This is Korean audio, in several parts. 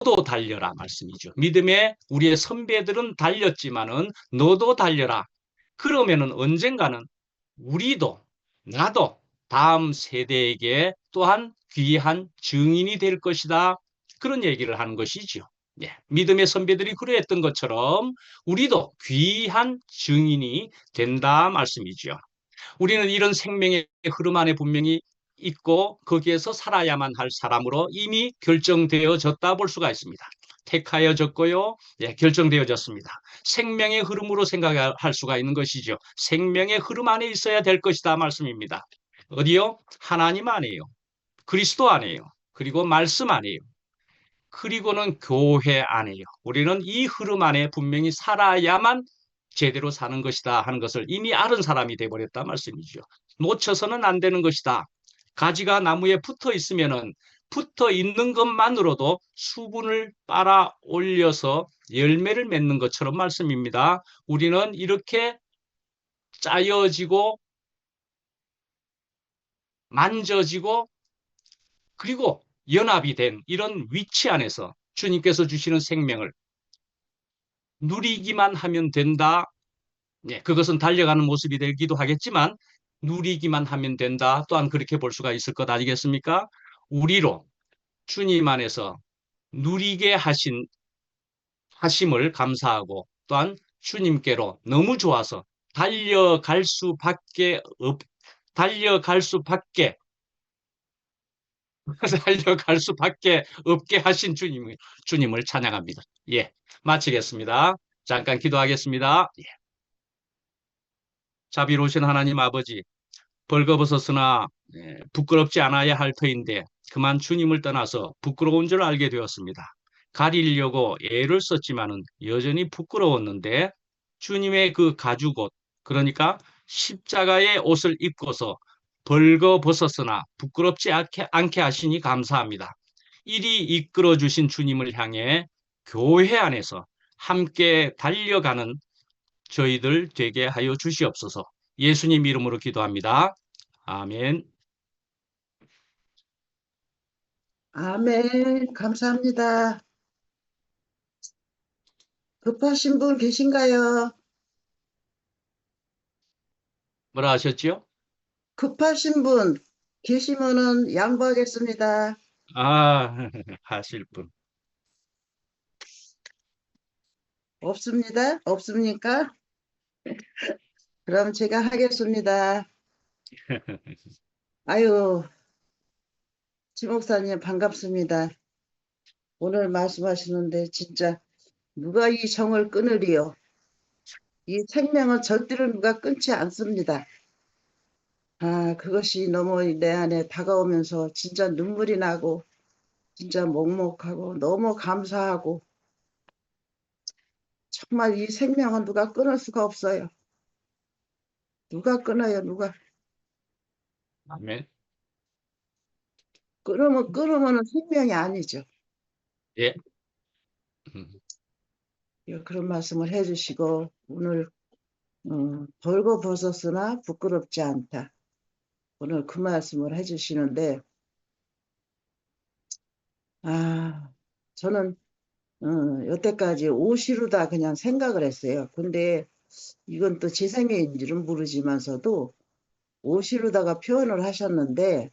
너도 달려라 말씀이죠. 믿음의 우리의 선배들은 달렸지만은 너도 달려라. 그러면은 언젠가는 우리도 나도 다음 세대에게 또한 귀한 증인이 될 것이다. 그런 얘기를 하는 것이죠. 예, 믿음의 선배들이 그러했던 것처럼 우리도 귀한 증인이 된다 말씀이죠. 우리는 이런 생명의 흐름 안에 분명히 있고 거기에서 살아야만 할 사람으로 이미 결정되어졌다 볼 수가 있습니다. 택하여졌고요. 예, 결정되어졌습니다. 생명의 흐름으로 생각할 수가 있는 것이죠. 생명의 흐름 안에 있어야 될 것이다 말씀입니다. 어디요? 하나님 안에요. 그리스도 안에요. 그리고 말씀 안에요. 그리고는 교회 안에요. 우리는 이 흐름 안에 분명히 살아야만 제대로 사는 것이다 하는 것을 이미 아는 사람이 되어버렸다 말씀이죠. 놓쳐서는 안 되는 것이다. 가지가 나무에 붙어 있으면은 붙어 있는 것만으로도 수분을 빨아 올려서 열매를 맺는 것처럼 말씀입니다. 우리는 이렇게 짜여지고 만져지고 그리고 연합이 된 이런 위치 안에서 주님께서 주시는 생명을 누리기만 하면 된다. 네, 그것은 달려가는 모습이 되기도 하겠지만 누리기만 하면 된다. 또한 그렇게 볼 수가 있을 것 아니겠습니까? 우리로 주님 안에서 누리게 하심을 감사하고 또한 주님께로 너무 좋아서 달려갈 수밖에 없 달려갈 수밖에 달려갈 수밖에 없게 하신 주님을 찬양합니다. 예, 마치겠습니다. 잠깐 기도하겠습니다. 예. 자비로우신 하나님 아버지, 벌거벗었으나 부끄럽지 않아야 할 터인데 그만 주님을 떠나서 부끄러운 줄 알게 되었습니다. 가리려고 애를 썼지만은 여전히 부끄러웠는데 주님의 그 가죽옷, 그러니까 십자가의 옷을 입고서 벌거벗었으나 부끄럽지 않게 하시니 감사합니다. 이리 이끌어 주신 주님을 향해 교회 안에서 함께 달려가는 저희들 되게 하여 주시옵소서. 예수님 이름으로 기도합니다. 아멘. 아멘. 감사합니다. 급하신 분 계신가요? 뭐라 하셨지요? 급하신 분 계시면은 양보하겠습니다. 아, 하실 분. 없습니다. 없습니까? 그럼 제가 하겠습니다. 아유, 지목사님 반갑습니다. 오늘 말씀하시는데 진짜 누가 이 정을 끊으리요? 이 생명은 절대로 누가 끊지 않습니다. 아, 그것이 너무 내 안에 다가오면서 진짜 눈물이 나고 진짜 먹먹하고 너무 감사하고 정말 이 생명은 누가 끊을 수가 없어요. 누가 끊어요, 누가. 아멘. 끊으면은 생명이 아니죠. 예. 음, 예, 그런 말씀을 해주시고 오늘 벌거벗었으나 부끄럽지 않다. 오늘 그 말씀을 해주시는데 아 저는 여태까지 옷이루다 그냥 생각을 했어요. 근데 이건 또 제 생애인지는 모르지만서도 옷이루다가 표현을 하셨는데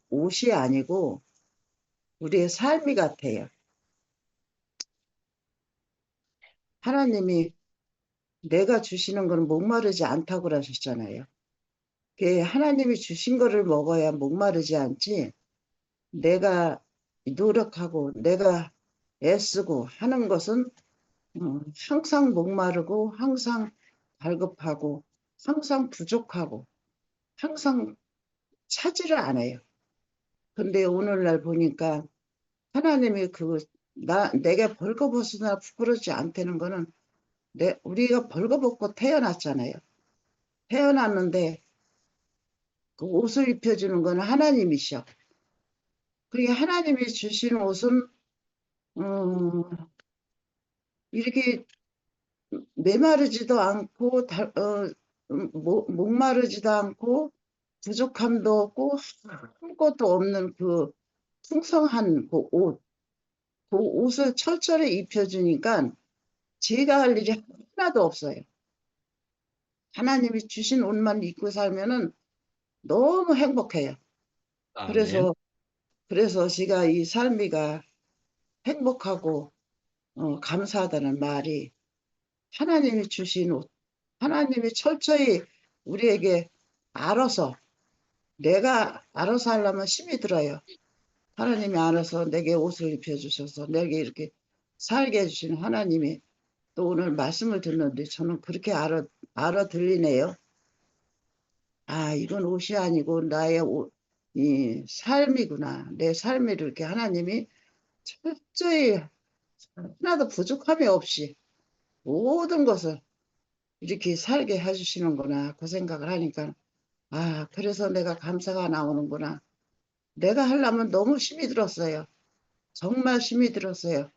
옷이 아니고 우리의 삶이 같아요. 하나님이 내가 주시는 건 목마르지 않다고 그러셨잖아요. 하나님이 주신 거를 먹어야 목마르지 않지 내가 노력하고 내가 애쓰고 하는 것은 항상 목마르고 항상 발급하고 항상 부족하고 항상 차지를 안 해요. 근데 오늘날 보니까 하나님이 내가 벌거벗으나 부끄럽지 않다는 거는 우리가 벌거벗고 태어났잖아요. 태어났는데 그 옷을 입혀주는 거는 하나님이셔. 그리고 하나님이 주신 옷은 이렇게 메마르지도 않고 목마르지도 않고 부족함도 없고 아무것도 없는 그 풍성한 그 옷. 그 옷을 철저히 입혀주니까 제가 할 일이 하나도 없어요. 하나님이 주신 옷만 입고 살면은 너무 행복해요. 아멘. 그래서, 제가 이 삶이가 행복하고, 감사하다는 말이 하나님이 주신 옷, 하나님이 철저히 우리에게 알아서, 내가 알아서 하려면 힘이 들어요. 하나님이 알아서 내게 옷을 입혀주셔서 내게 이렇게 살게 해주신 하나님이 또 오늘 말씀을 듣는데 저는 그렇게 알아들리네요. 아, 이건 옷이 아니고 나의 이 삶이구나. 내 삶을 이렇게 하나님이 철저히 하나도 부족함이 없이 모든 것을 이렇게 살게 해주시는구나. 그 생각을 하니까, 아, 그래서 내가 감사가 나오는구나. 내가 하려면 너무 힘이 들었어요. 정말 힘이 들었어요.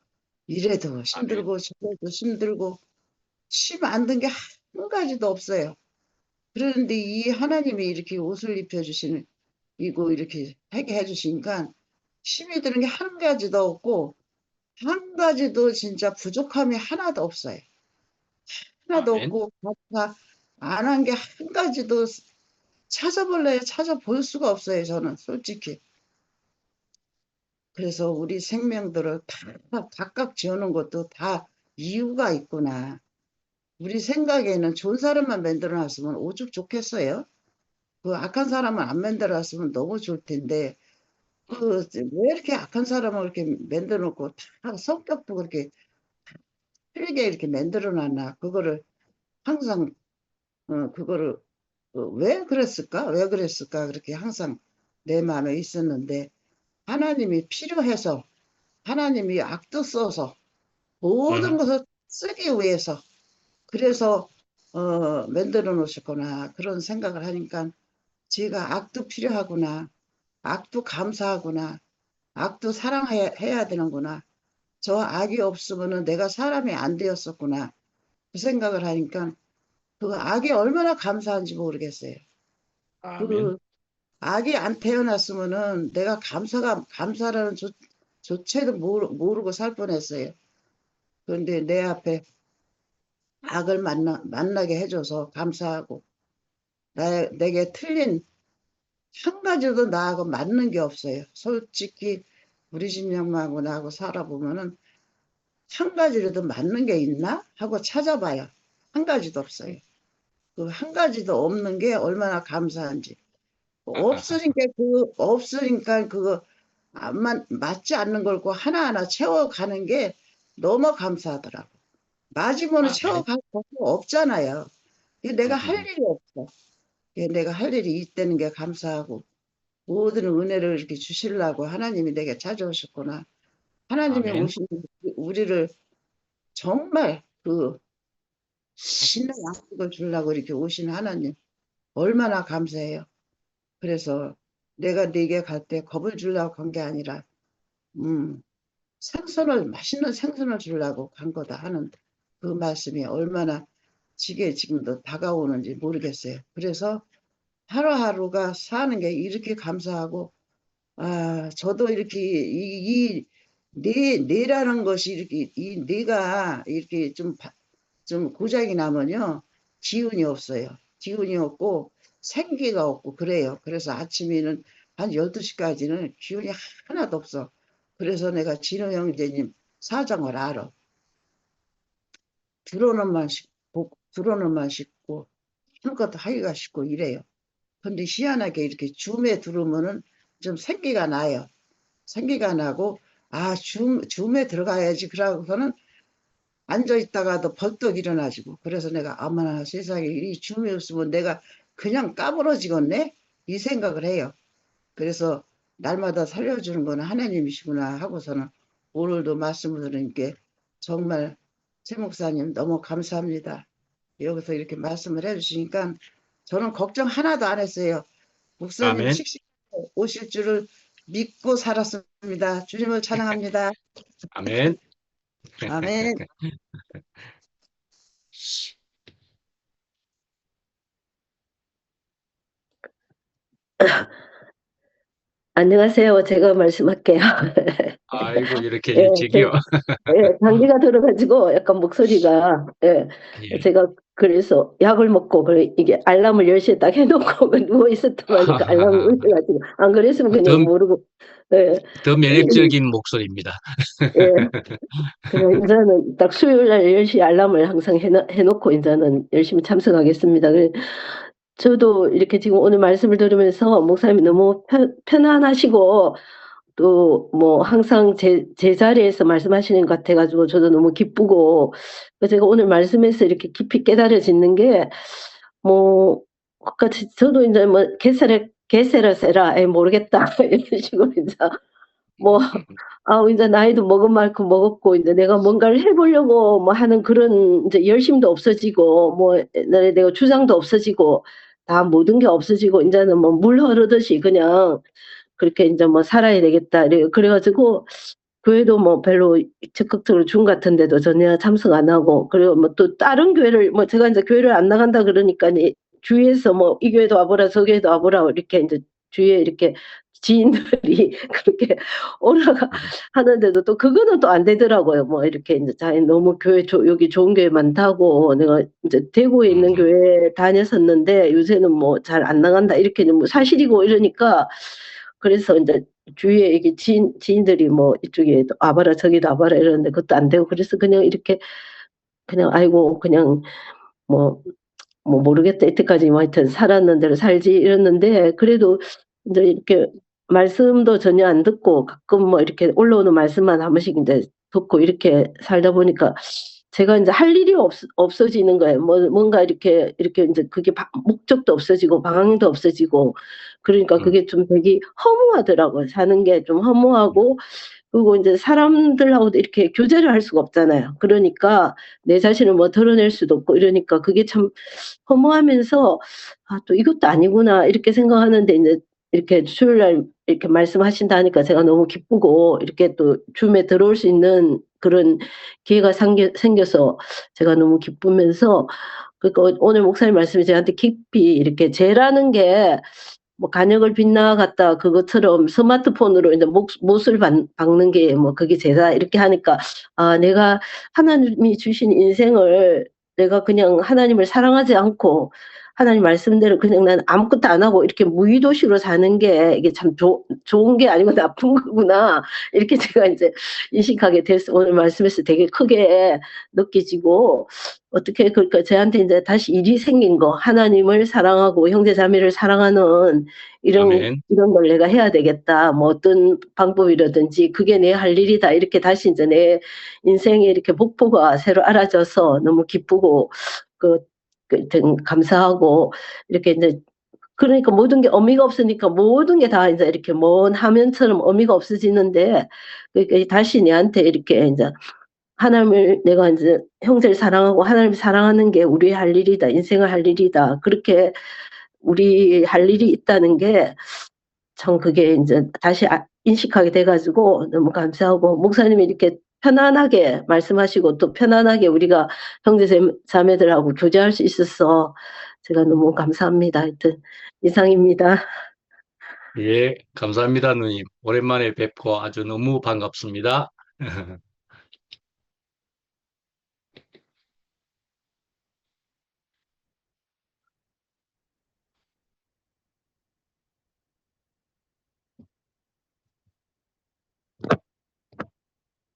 이래도 아멘. 힘들고 저래도 힘들고 힘 안 든 게 한 가지도 없어요. 그런데 이 하나님이 이렇게 옷을 입혀주시는 이고 이렇게 하게 해주시니까 힘이 드는 게 한 가지도 없고 한 가지도 진짜 부족함이 하나도 없어요. 하나도 아멘. 없고 안 한 게 한 가지도 찾아볼래야 찾아볼 수가 없어요. 저는 솔직히. 그래서 우리 생명들을 다 각각 지어놓은 것도 다 이유가 있구나. 우리 생각에는 좋은 사람만 만들어 놨으면 오죽 좋겠어요. 그 악한 사람을 안 만들어 놨으면 너무 좋을 텐데 그 왜 이렇게 악한 사람을 이렇게 만들어 놓고 다 성격도 그렇게 틀리게 이렇게 만들어 놨나 그거를 항상 그거를 왜 그랬을까 왜 그랬을까 그렇게 항상 내 마음에 있었는데 하나님이 필요해서 하나님이 악도 써서 모든 음, 것을 쓰기 위해서 그래서 만들어 놓으셨구나 그런 생각을 하니까 제가 악도 필요하구나 악도 감사하구나 악도 사랑해야 되는구나 저 악이 없으면은 내가 사람이 안 되었었구나 그 생각을 하니까 그 악이 얼마나 감사한지 모르겠어요. 아멘. 그 악이 안 태어났으면은 내가 감사라는 조체도 모르고 살 뻔했어요. 그런데 내 앞에 악을 만나게 해줘서 감사하고 내게 틀린 한 가지도 나하고 맞는 게 없어요. 솔직히 우리 집 양반하고 나하고 살아보면은 한 가지라도 맞는 게 있나 하고 찾아봐요. 한 가지도 없어요. 그 한 가지도 없는 게 얼마나 감사한지. 없으니까 그거 맞지 않는 걸 그 하나하나 채워가는 게 너무 감사하더라고. 맞으면 아멘. 채워갈 수 없잖아요. 이게 내가 할 음, 일이 없어. 이게 내가 할 일이 있다는 게 감사하고 모든 은혜를 이렇게 주시려고 하나님이 내게 찾아오셨구나. 하나님이 아멘. 오신 우리를 정말 그 맛있는 양식을 주려고 이렇게 오신 하나님 얼마나 감사해요. 그래서 내가 네게 갈 때 겁을 주려고 간 게 아니라 음, 맛있는 생선을 주려고 간 거다 하는 그 말씀이 얼마나 지게 지금도 다가오는지 모르겠어요. 그래서 하루하루가 사는 게 이렇게 감사하고, 아, 저도 이렇게, 뇌라는 것이 이렇게, 이 뇌가 이렇게 좀 고장이 나면요, 기운이 없어요. 기운이 없고, 생기가 없고, 그래요. 그래서 아침에는 한 12시까지는 기운이 하나도 없어. 그래서 내가 진호 형제님 사정을 알아. 들어오는 만 씻고, 아무것도 하기가 쉽고 이래요. 근데 희한하게 이렇게 줌에 들어오면은 좀 생기가 나요. 생기가 나고, 아, 줌에 들어가야지. 그러고서는 앉아 있다가도 벌떡 일어나지고. 그래서 내가, 아마나 세상에 이 줌이 없으면 내가 그냥 까부러지겠네? 이 생각을 해요. 그래서 날마다 살려주는 건 하나님이시구나 하고서는 오늘도 말씀을 들으니까 정말 최 목사님 너무 감사합니다. 여기서 이렇게 말씀을 해주시니까 저는 걱정 하나도 안 했어요. 목사님 아멘. 씩씩 오실 줄을 믿고 살았습니다. 주님을 찬양합니다. 아멘. 아멘. 안녕하세요. 제가 말씀할게요. 아이고, 이렇게 예, 일찍이요. 감기가 들어가지고 약간 목소리가, 예. 제가 그래서 약을 먹고, 그래, 이게 알람을 10시에 딱 해놓고 누워 있었더니까 알람이 울려가지고, 안 그랬으면 더, 그냥 모르고, 예, 더 매력적인 목소리입니다. 예. 그냥 이제는 딱 수요일 날 10시 알람을 항상 해놓고 이제는 열심히 참석하겠습니다. 저도 이렇게 지금 오늘 말씀을 들으면서 목사님이 너무 편안하시고 또 뭐 항상 제 자리에서 말씀하시는 것 같아 가지고 저도 너무 기쁘고, 제가 오늘 말씀에서 이렇게 깊이 깨달아지는 게 뭐 아까 저도 인제 뭐 "게세라 세라." 모르겠다." 이런 식으로 인제 뭐 인제 나이도 먹은 만큼 먹었고 인제 내가 뭔가를 해 보려고 뭐 하는 그런 인제 열심도 없어지고, 뭐 옛날에 내가 주장도 없어지고 다 모든 게 없어지고 인제는 뭐 물 흐르듯이 그냥 그렇게 인제 뭐 '살아야 되겠다.' 그래 가지고 교회도 뭐 별로 적극적으로 중 같은 데도 전혀 참석 안 하고, 그리고 뭐 또 다른 교회를 뭐 제가 인제 교회를 안 나간다 그러니까니 주위에서 뭐 "이 교회도 와 보라. 저 교회도 와 보라." 이렇게 인제 주위에 이렇게 지인들이 그렇게 오라가 하는데도 또 그거는 또 안 되더라고요. 뭐 이렇게 인제 자기 너무 교회 여기 좋은 교회 많다고, 내가 인제 대구에 있는 음, 교회에 다녔었는데 요새는 뭐 "잘 안 나간다." 이렇게 뭐 사실이고 이러니까, 그래서 인제 주위에 이게 지인들이 뭐 "이쪽에도 와 봐라. 저기도 와 봐라." 이러는데 그것도 안 되고, 그래서 그냥 이렇게 그냥 '아이고 그냥 뭐 모르겠다. 이때까지 뭐 하여튼 살았는 대로 살지.' 이랬는데, 그래도 인제 이렇게 말씀도 전혀 안 듣고 가끔 뭐 이렇게 올라오는 말씀만 한 번씩 인제 듣고 이렇게 살다 보니까 제가 인제 할 일이 없어지는 거예요. 뭔가 이렇게 인제 그게 목적도 없어지고 방향도 없어지고, 그러니까 음, 그게 좀 되게 허무하더라고요. 사는 게 좀 허무하고, 그리고 인제 사람들하고도 이렇게 교제를 할 수가 없잖아요. 그러니까 내 자신을 뭐 드러낼 수도 없고 이러니까 그게 참 허무하면서 '아 또 이것도 아니구나.' 이렇게 생각하는데, 인제 이렇게 수요일 날 이렇게 말씀하신다 하니까 제가 너무 기쁘고, 이렇게 또 줌에 들어올 수 있는 그런 기회가 생겨서 제가 너무 기쁘면서, 그러니까 오늘 목사님 말씀이 저한테 깊이 이렇게 죄라는 게 뭐 간역을 빗나갔다 그것처럼 스마트폰으로 인제 못을 박는 게 뭐 그게 죄다 이렇게 하니까, 내가 하나님이 주신 인생을 내가 그냥 하나님을 사랑하지 않고 하나님 말씀대로 그냥 나는 아무것도 안 하고 이렇게 무의도식으로 사는 게 이게 참 좋은 게 아니고 나쁜 거구나. 이렇게 제가 인제 인식하게 됐어. 오늘 말씀에서 되게 크게 느껴지고, 어떻게 그러니까 저한테 인제 다시 일이 생긴 거, 하나님을 사랑하고 형제 자매를 사랑하는 아멘. 이런 걸 내가 해야 되겠다. 뭐 어떤 방법이라든지 그게 내 할 일이다. 이렇게 다시 인제 내 인생에 이렇게 목표가 새로 알아져서 너무 기쁘고, 그 하여튼 감사하고, 이렇게 인제 그러니까 모든 게 의미가 없으니까 모든 게 다 인제 이렇게 먼 화면처럼 의미가 없어지는데, 그러니까 다시 내한테 이렇게 인제 하나님을 내가 인제 형제를 사랑하고 하나님을 사랑하는 게 우리의 할 일이다. 인생을 할 일이다. 그렇게 우리 할 일이 있다는 게 참 그게 인제 다시 인식하게 돼 가지고 너무 감사하고, 목사님이 이렇게 편안하게 말씀하시고 또 편안하게 우리가 형제 자매들하고 교제할 수 있어서 제가 너무 감사합니다. 하여튼 이상입니다. 예, 감사합니다, 누님. 오랜만에 뵙고 아주 너무 반갑습니다.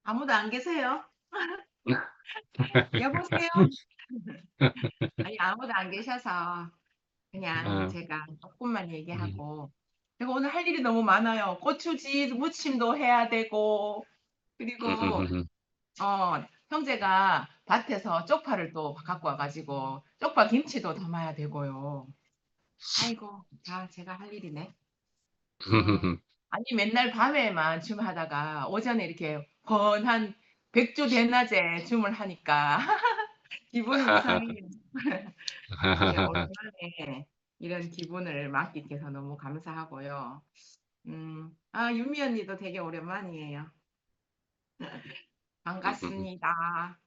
아무도 안 계세요? 여보세요? 아니, 아무도 안 계셔서 그냥 어, 제가 조금만 음, 얘기하고, 제가 오늘 할 일이 너무 많아요. 고추지 무침도 해야 되고, 그리고 형제가 밭에서 쪽파를 또 갖고 와가지고 쪽파 김치도 담아야 되고요. 아이고, 다 제가 할 일이네. 어, 아니, 맨날 밤에만 줌하다가 오전에 이렇게 번한 백주 대낮에 줌을 하니까 기분이 이상해요. 예, 오랜만에 이런 기분을 맡게 돼서 너무 감사하고요. 유미 언니도 되게 오랜만이에요. 반갑습니다.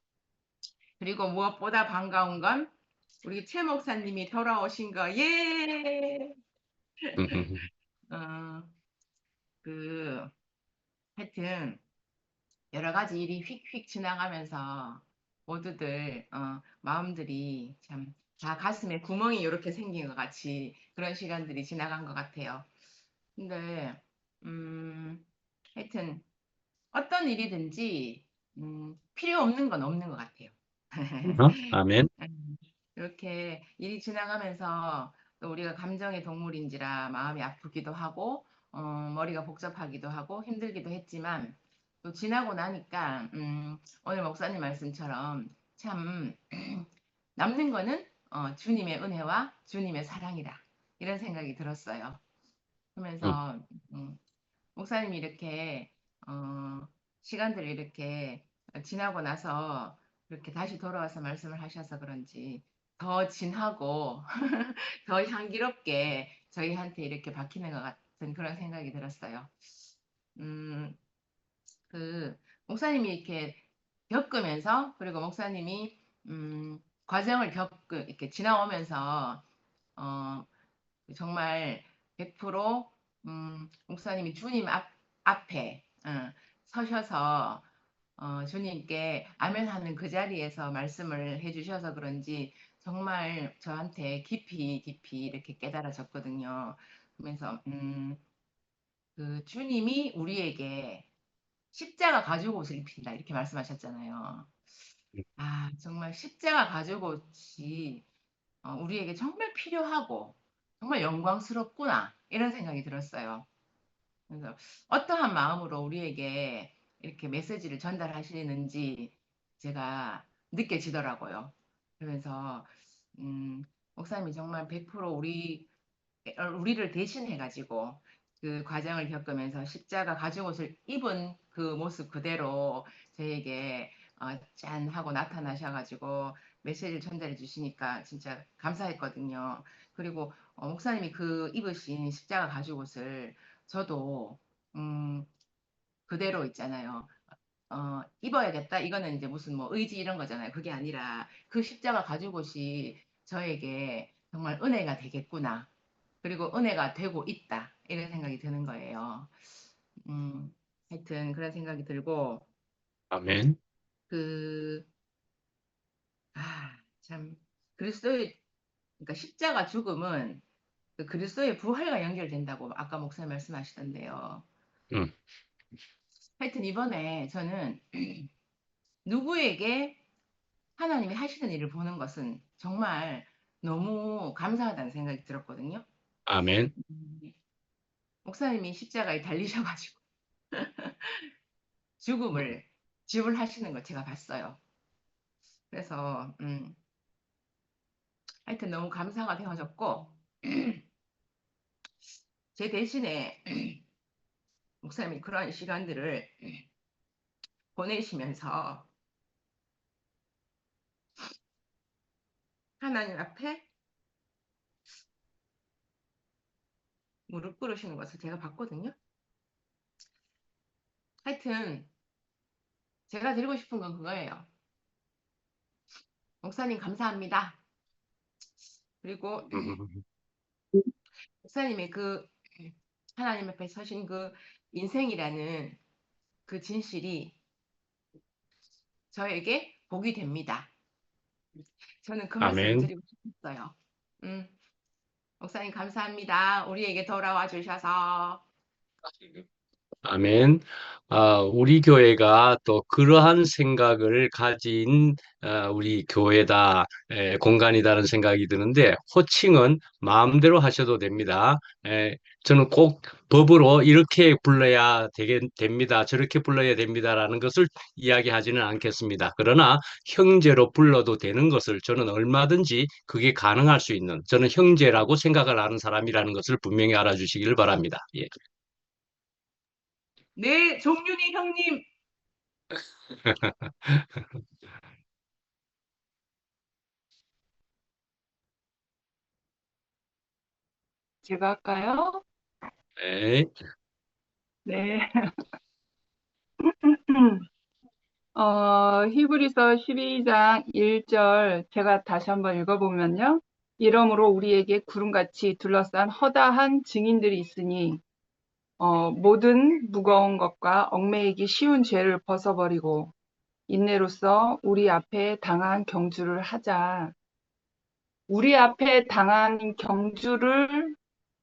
그리고 무엇보다 반가운 건 우리 최 목사님이 돌아오신 거, 예! 어, 하여튼 여러 가지 일이 휙휙 지나가면서 모두들 마음들이 참 다 가슴에 구멍이 이렇게 생긴 것 같이 그런 시간들이 지나간 것 같아요. 근데 하여튼 어떤 일이든지 필요 없는 건 없는 것 같아요. 아멘. 이렇게 일이 지나가면서 또 우리가 감정의 동물인지라 마음이 아프기도 하고 머리가 복잡하기도 하고 힘들기도 했지만 또 지나고 나니까 오늘 목사님 말씀처럼 참 남는 거는 주님의 은혜와 주님의 사랑이다 이런 생각이 들었어요. 음, 그러면서 목사님이 이렇게 시간들을 이렇게 지나고 나서 이렇게 다시 돌아와서 말씀을 하셔서 그런지 더 진하고 더 향기롭게 저희한테 이렇게 박히는 것 같은 그런 생각이 들었어요. 음, 목사님이 이렇게 겪으면서 그리고 목사님이 과정을 이렇게 지나오면서 어, 정말 100% 목사님이 주님 앞에 서셔서 주님께 아멘하는 그 자리에서 말씀을 해주셔서 그런지 정말 저한테 깊이 깊이 이렇게 깨달아졌거든요. 그러면서 주님이 우리에게 십자가 가지고 옷을 입힌다 이렇게 말씀하셨잖아요. 아 정말 십자가 가지고 옷이 우리에게 정말 필요하고 정말 영광스럽구나 이런 생각이 들었어요. 그래서 어떠한 마음으로 우리에게 이렇게 메시지를 전달하시는지 제가 느껴지더라고요. 그러면서 목사님이 정말 100% 우리를 대신해가지고 그 과정을 겪으면서 십자가 가죽옷을 입은 그 모습 그대로 저에게 짠 하고 나타나셔가지고 메시지를 전달해 주시니까 진짜 감사했거든요. 그리고 목사님이 그 입으신 십자가 가죽옷을 저도 그대로 있잖아요. 입어야겠다. 이거는 이제 무슨 뭐 의지 이런 거잖아요. 그게 아니라 그 십자가 가죽옷이 저에게 정말 은혜가 되겠구나. 그리고 은혜가 되고 있다. 이런 생각이 드는 거예요. 하여튼 그런 생각이 들고 아멘. 그, 참 그리스도의 그러니까 십자가 죽음은 그 그리스도의 부활과 연결된다고 아까 목사님 말씀하시던데요. 음, 하여튼 이번에 저는 누구에게 하나님이 하시는 일을 보는 것은 정말 너무 감사하다는 생각이 들었거든요. 아멘. 음, 목사님이 십자가에 달리셔가지고 죽음을 지불하시는 걸 제가 봤어요. 그래서 하여튼 너무 감사가 되어졌고 제 대신에 목사님이 그런 시간들을 보내시면서 하나님 앞에 무릎 꿇으시는 것을 제가 봤거든요. 하여튼 제가 드리고 싶은 건 그거예요. 목사님 감사합니다. 그리고 음, 목사님의 그 하나님 앞에 서신 그 인생이라는 그 진실이 저에게 복이 됩니다. 저는 그 말씀을 아멘. 드리고 싶었어요. 음, 목사님 감사합니다. 우리에게 돌아와 주셔서. 아멘. 우리 교회가 또 그러한 생각을 가진 우리 교회다, 공간이다는 생각이 드는데, 호칭은 마음대로 하셔도 됩니다. 저는 꼭 법으로 이렇게 불러야 됩니다. 저렇게 불러야 됩니다라는 것을 이야기하지는 않겠습니다. 그러나 형제로 불러도 되는 것을 저는 얼마든지 그게 가능할 수 있는, 저는 형제라고 생각을 하는 사람이라는 것을 분명히 알아주시길 바랍니다. 예. 네, 종윤이 형님. 제가 할까요? 네. 네. 히브리서 12장 1절 제가 다시 한번 읽어보면요. 이러므로 우리에게 구름같이 둘러싼 허다한 증인들이 있으니 모든 무거운 것과 얽매이기 쉬운 죄를 벗어버리고 인내로써 우리 앞에 당한 경주를 하자. 우리 앞에 당한 경주를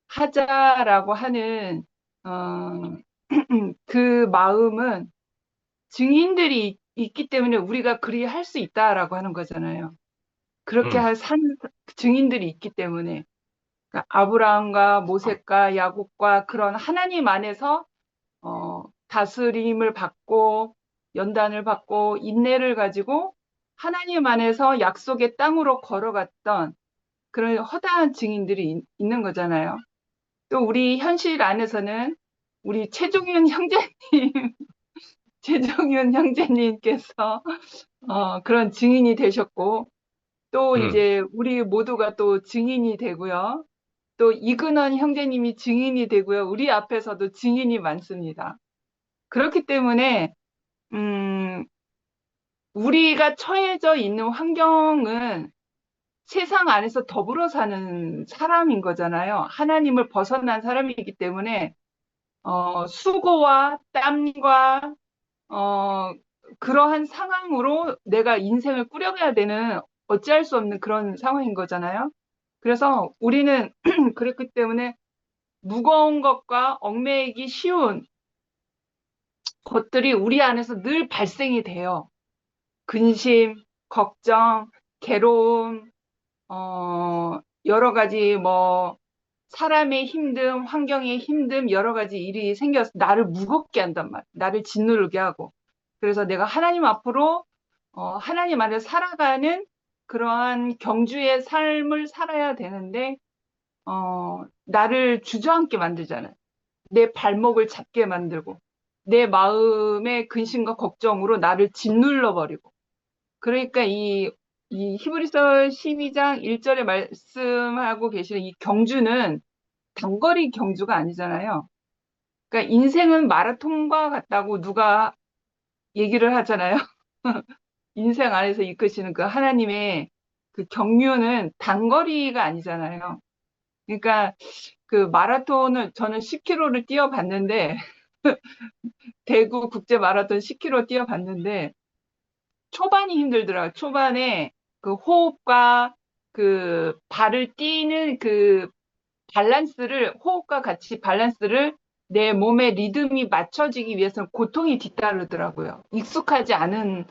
하자라고 하는 어, 그 마음은 증인들이 있기 때문에 우리가 그리 할 수 있다라고 하는 거잖아요. 그렇게 음, 산 증인들이 있기 때문에 그러니까 아브라함과 모세과 야곱과 그런 하나님 안에서 다스림을 받고 연단을 받고 인내를 가지고 하나님 안에서 약속의 땅으로 걸어갔던 그런 허다한 증인들이 있는 거잖아요. 또 우리 현실 안에서는 우리 최종윤 형제님, 최종윤 형제님께서 그런 증인이 되셨고, 또 음, 이제 우리 모두가 또 증인이 되고요. 또 이근원 형제님이 증인이 되고요. 우리 앞에서도 증인이 많습니다. 그렇기 때문에 우리가 처해져 있는 환경은 세상 안에서 더불어 사는 사람인 거잖아요. 하나님을 벗어난 사람이기 때문에 수고와 땀과 어, 그러한 상황으로 내가 인생을 꾸려가야 되는 어찌할 수 없는 그런 상황인 거잖아요. 그래서 우리는 그렇기 때문에 무거운 것과 얽매이기 쉬운 것들이 우리 안에서 늘 발생이 돼요. 근심, 걱정, 괴로움, 여러 가지 뭐 사람의 힘듦, 환경의 힘듦, 여러 가지 일이 생겨서 나를 무겁게 한단 말이야. 나를 짓누르게 하고. 그래서 내가 하나님 앞으로 하나님 안에서 살아가는 그러한 경주의 삶을 살아야 되는데 나를 주저앉게 만들잖아요. 내 발목을 잡게 만들고 내 마음의 근심과 걱정으로 나를 짓눌러 버리고. 그러니까 이 히브리서 12장 1절에 말씀하고 계시는 이 경주는 단거리 경주가 아니잖아요. 그러니까 인생은 마라톤과 같다고 누가 얘기를 하잖아요. 인생 안에서 이끄시는 그 하나님의 그 경륜은 단거리가 아니잖아요. 그러니까 그 마라톤을 저는 10km를 뛰어봤는데 대구 국제 마라톤 10km 뛰어봤는데 초반이 힘들더라고요. 초반에 그 호흡과 그 발을 띄는 그 밸런스를 호흡과 같이 밸런스를 내 몸의 리듬이 맞춰지기 위해서는 고통이 뒤따르더라고요. 익숙하지 않은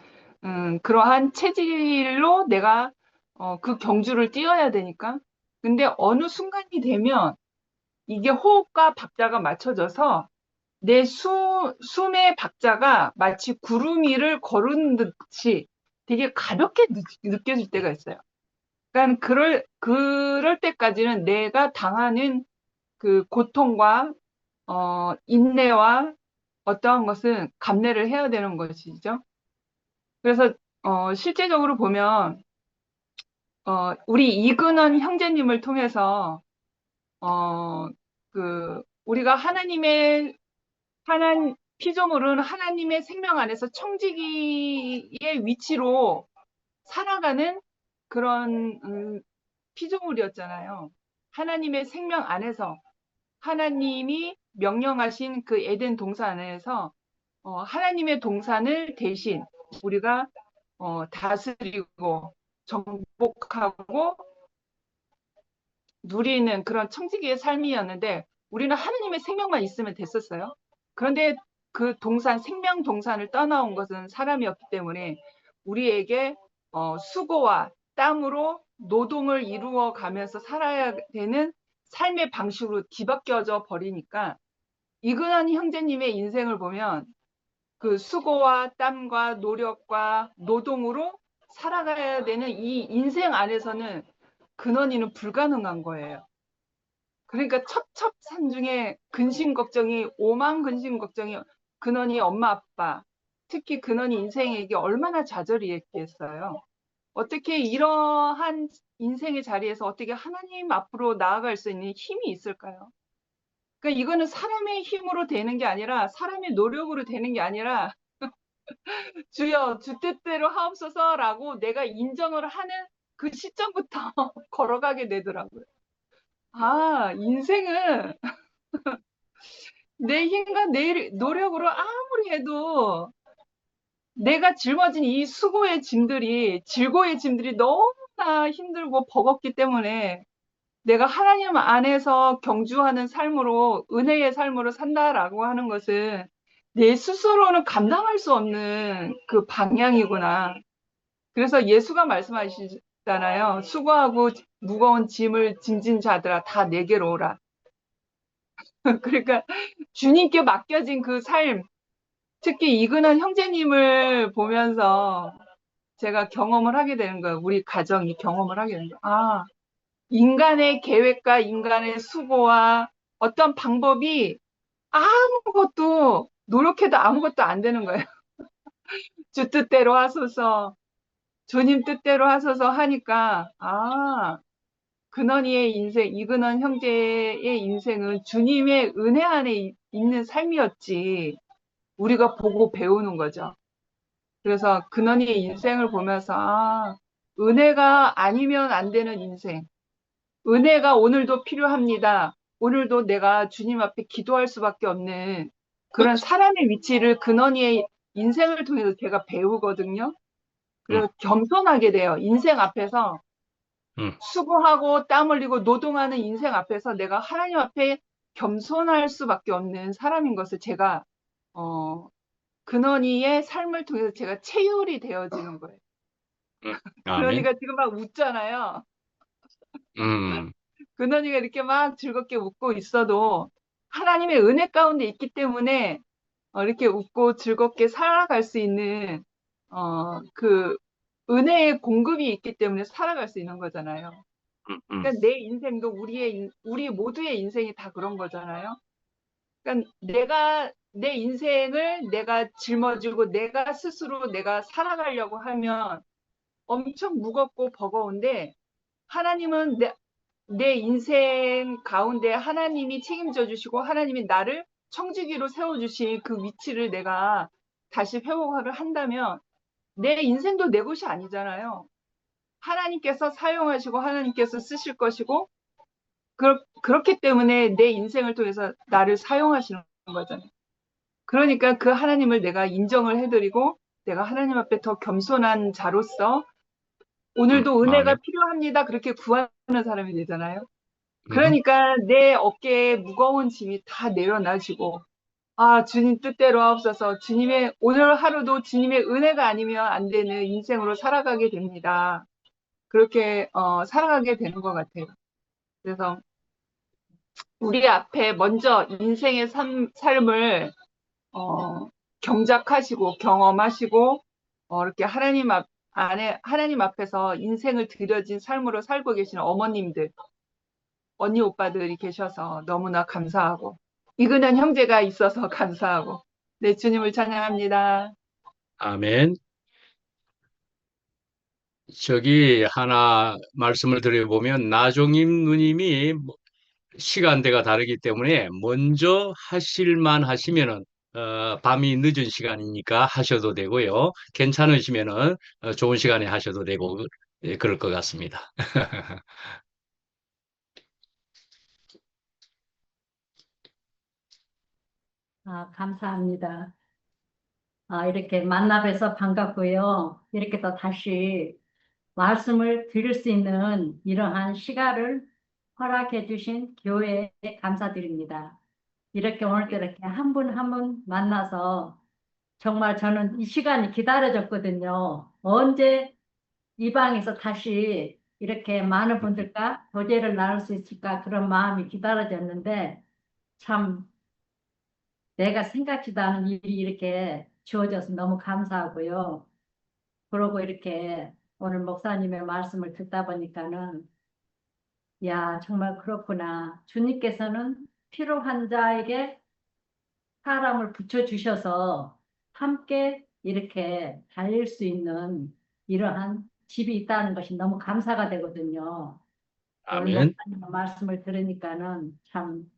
그러한 체질로 내가 그 경주를 뛰어야 되니까. 근데 어느 순간이 되면 이게 호흡과 박자가 맞춰져서 내 숨의 박자가 마치 구름 위를 걸은 듯이 되게 가볍게 느껴질 때가 있어요. 그러니까 그럴 때까지는 내가 당하는 그 고통과 인내와 어떠한 것은 감내를 해야 되는 것이죠. 그래서 실제적으로 보면 우리 이근원 형제님을 통해서 우리가 피조물은 하나님의 생명 안에서 청지기의 위치로 살아가는 그런 피조물이었잖아요. 하나님의 생명 안에서 하나님이 명령하신 그 에덴 동산 안에서 하나님의 동산을 대신 우리가 다스리고 정복하고 누리는 그런 청지기의 삶이었는데 우리는 하나님의 생명만 있으면 됐었어요. 그런데 그 생명 동산을 떠나온 것은 사람이었기 때문에 우리에게 수고와 땀으로 노동을 이루어 가면서 살아야 되는 삶의 방식으로 뒤바뀌어져 버리니까 이근한 형제님의 인생을 보면 그 수고와 땀과 노력과 노동으로 살아가야 되는 이 인생 안에서는 근원이는 불가능한 거예요. 그러니까 첩첩산중에 근심 걱정이 오만 근심 걱정이 근원이 엄마 아빠 특히 근원이 인생에게 얼마나 좌절이 했겠어요. 어떻게 이러한 인생의 자리에서 어떻게 하나님 앞으로 나아갈 수 있는 힘이 있을까요? 그러니까 이거는 사람의 힘으로 되는 게 아니라 사람의 노력으로 되는 게 아니라 주여 주 뜻대로 하옵소서라고 내가 인정을 하는 그 시점부터 걸어가게 되더라고요. 아, 인생은 내 힘과 내 노력으로 아무리 해도 내가 짊어진 이 수고의 짐들이, 질고의 짐들이 너무나 힘들고 버겁기 때문에 내가 하나님 안에서 경주하는 삶으로, 은혜의 삶으로 산다라고 하는 것은 내 스스로는 감당할 수 없는 그 방향이구나. 그래서 예수가 말씀하시잖아요. 수고하고 무거운 짐을 짐진 자들아, 다 내게로 오라. 그러니까 주님께 맡겨진 그 삶, 특히 이근원 형제님을 보면서 제가 경험을 하게 되는 거예요. 우리 가정이 경험을 하게 되는 거예요. 아, 인간의 계획과 인간의 수고와 어떤 방법이 아무것도, 노력해도 아무것도 안 되는 거예요. 주 뜻대로 하소서, 주님 뜻대로 하소서 하니까, 아, 근원이의 인생, 이근원 형제의 인생은 주님의 은혜 안에 있는 삶이었지. 우리가 보고 배우는 거죠. 그래서 근원이의 인생을 보면서, 아, 은혜가 아니면 안 되는 인생. 은혜가 오늘도 필요합니다. 오늘도 내가 주님 앞에 기도할 수밖에 없는 그런 사람의 위치를 근원이의 인생을 통해서 제가 배우거든요. 음, 그래서 겸손하게 돼요. 인생 앞에서 음, 수고하고 땀 흘리고 노동하는 인생 앞에서 내가 하나님 앞에 겸손할 수밖에 없는 사람인 것을 제가 근원이의 삶을 통해서 제가 체휼이 되어지는 거예요. 아멘. 근원이가 지금 막 웃잖아요. 음, 근원이가 이렇게 막 즐겁게 웃고 있어도 하나님의 은혜 가운데 있기 때문에 이렇게 웃고 즐겁게 살아갈 수 있는 그 은혜의 공급이 있기 때문에 살아갈 수 있는 거잖아요. 음, 음, 그러니까 내 인생도 우리 모두의 인생이 다 그런 거잖아요. 그러니까 내 인생을 내가 짊어지고 내가 스스로 내가 살아가려고 하면 엄청 무겁고 버거운데 하나님은 내 인생 가운데 하나님이 책임져 주시고 하나님이 나를 청지기로 세워주신 그 위치를 내가 다시 회복을 한다면 내 인생도 내 것이 아니잖아요. 하나님께서 사용하시고 하나님께서 쓰실 것이고 그렇기 때문에 내 인생을 통해서 나를 사용하시는 거잖아요. 그러니까 그 하나님을 내가 인정을 해드리고 내가 하나님 앞에 더 겸손한 자로서 오늘도 은혜가 아멘. 필요합니다. 그렇게 구하는 사람이 되잖아요. 음, 그러니까 내 어깨에 무거운 짐이 다 내려놔지고 아 주님 뜻대로 하옵소서 주님의 오늘 하루도 주님의 은혜가 아니면 안 되는 인생으로 살아가게 됩니다. 그렇게 살아가게 되는 것 같아요. 그래서 우리 앞에 먼저 인생의 삶을 경작하시고 경험하시고 이렇게 하나님 앞에서 인생을 들여진 삶으로 살고 계시는 어머님들, 언니 오빠들이 계셔서 너무나 감사하고 이근한 형제가 있어서 감사하고 네 주님을 찬양합니다. 아멘. 저기 하나 말씀을 드려보면 나종임 누님이 시간대가 다르기 때문에 먼저 하실만 하시면은 밤이 늦은 시간이니까 하셔도 되고요. 괜찮으시면은 좋은 시간에 하셔도 되고 예, 그럴 것 같습니다. 감사합니다. 이렇게 만나 뵈서 반갑고요. 이렇게 또 다시 말씀을 드릴 수 있는 이러한 시간을 허락해 주신 교회에 감사드립니다. 이렇게 오늘도 이렇게 한 분 한 분 만나서 정말 저는 이 시간이 기다려졌거든요. 언제 이 방에서 다시 이렇게 많은 분들과 교제를 나눌 수 있을까 그런 마음이 기다려졌는데 참 내가 생각지도 않은 일이 이렇게 주어져서 너무 감사하고요. 그러고 이렇게 오늘 목사님의 말씀을 듣다 보니까는 야, 정말 그렇구나. 주님께서는 필요한 자에게 사람을 붙여주셔서 함께 이렇게 달릴 수 있는 이러한 집이 있다는 것이 너무 감사가 되거든요. 오늘 아멘. 목사님 말씀을 들으니까는 참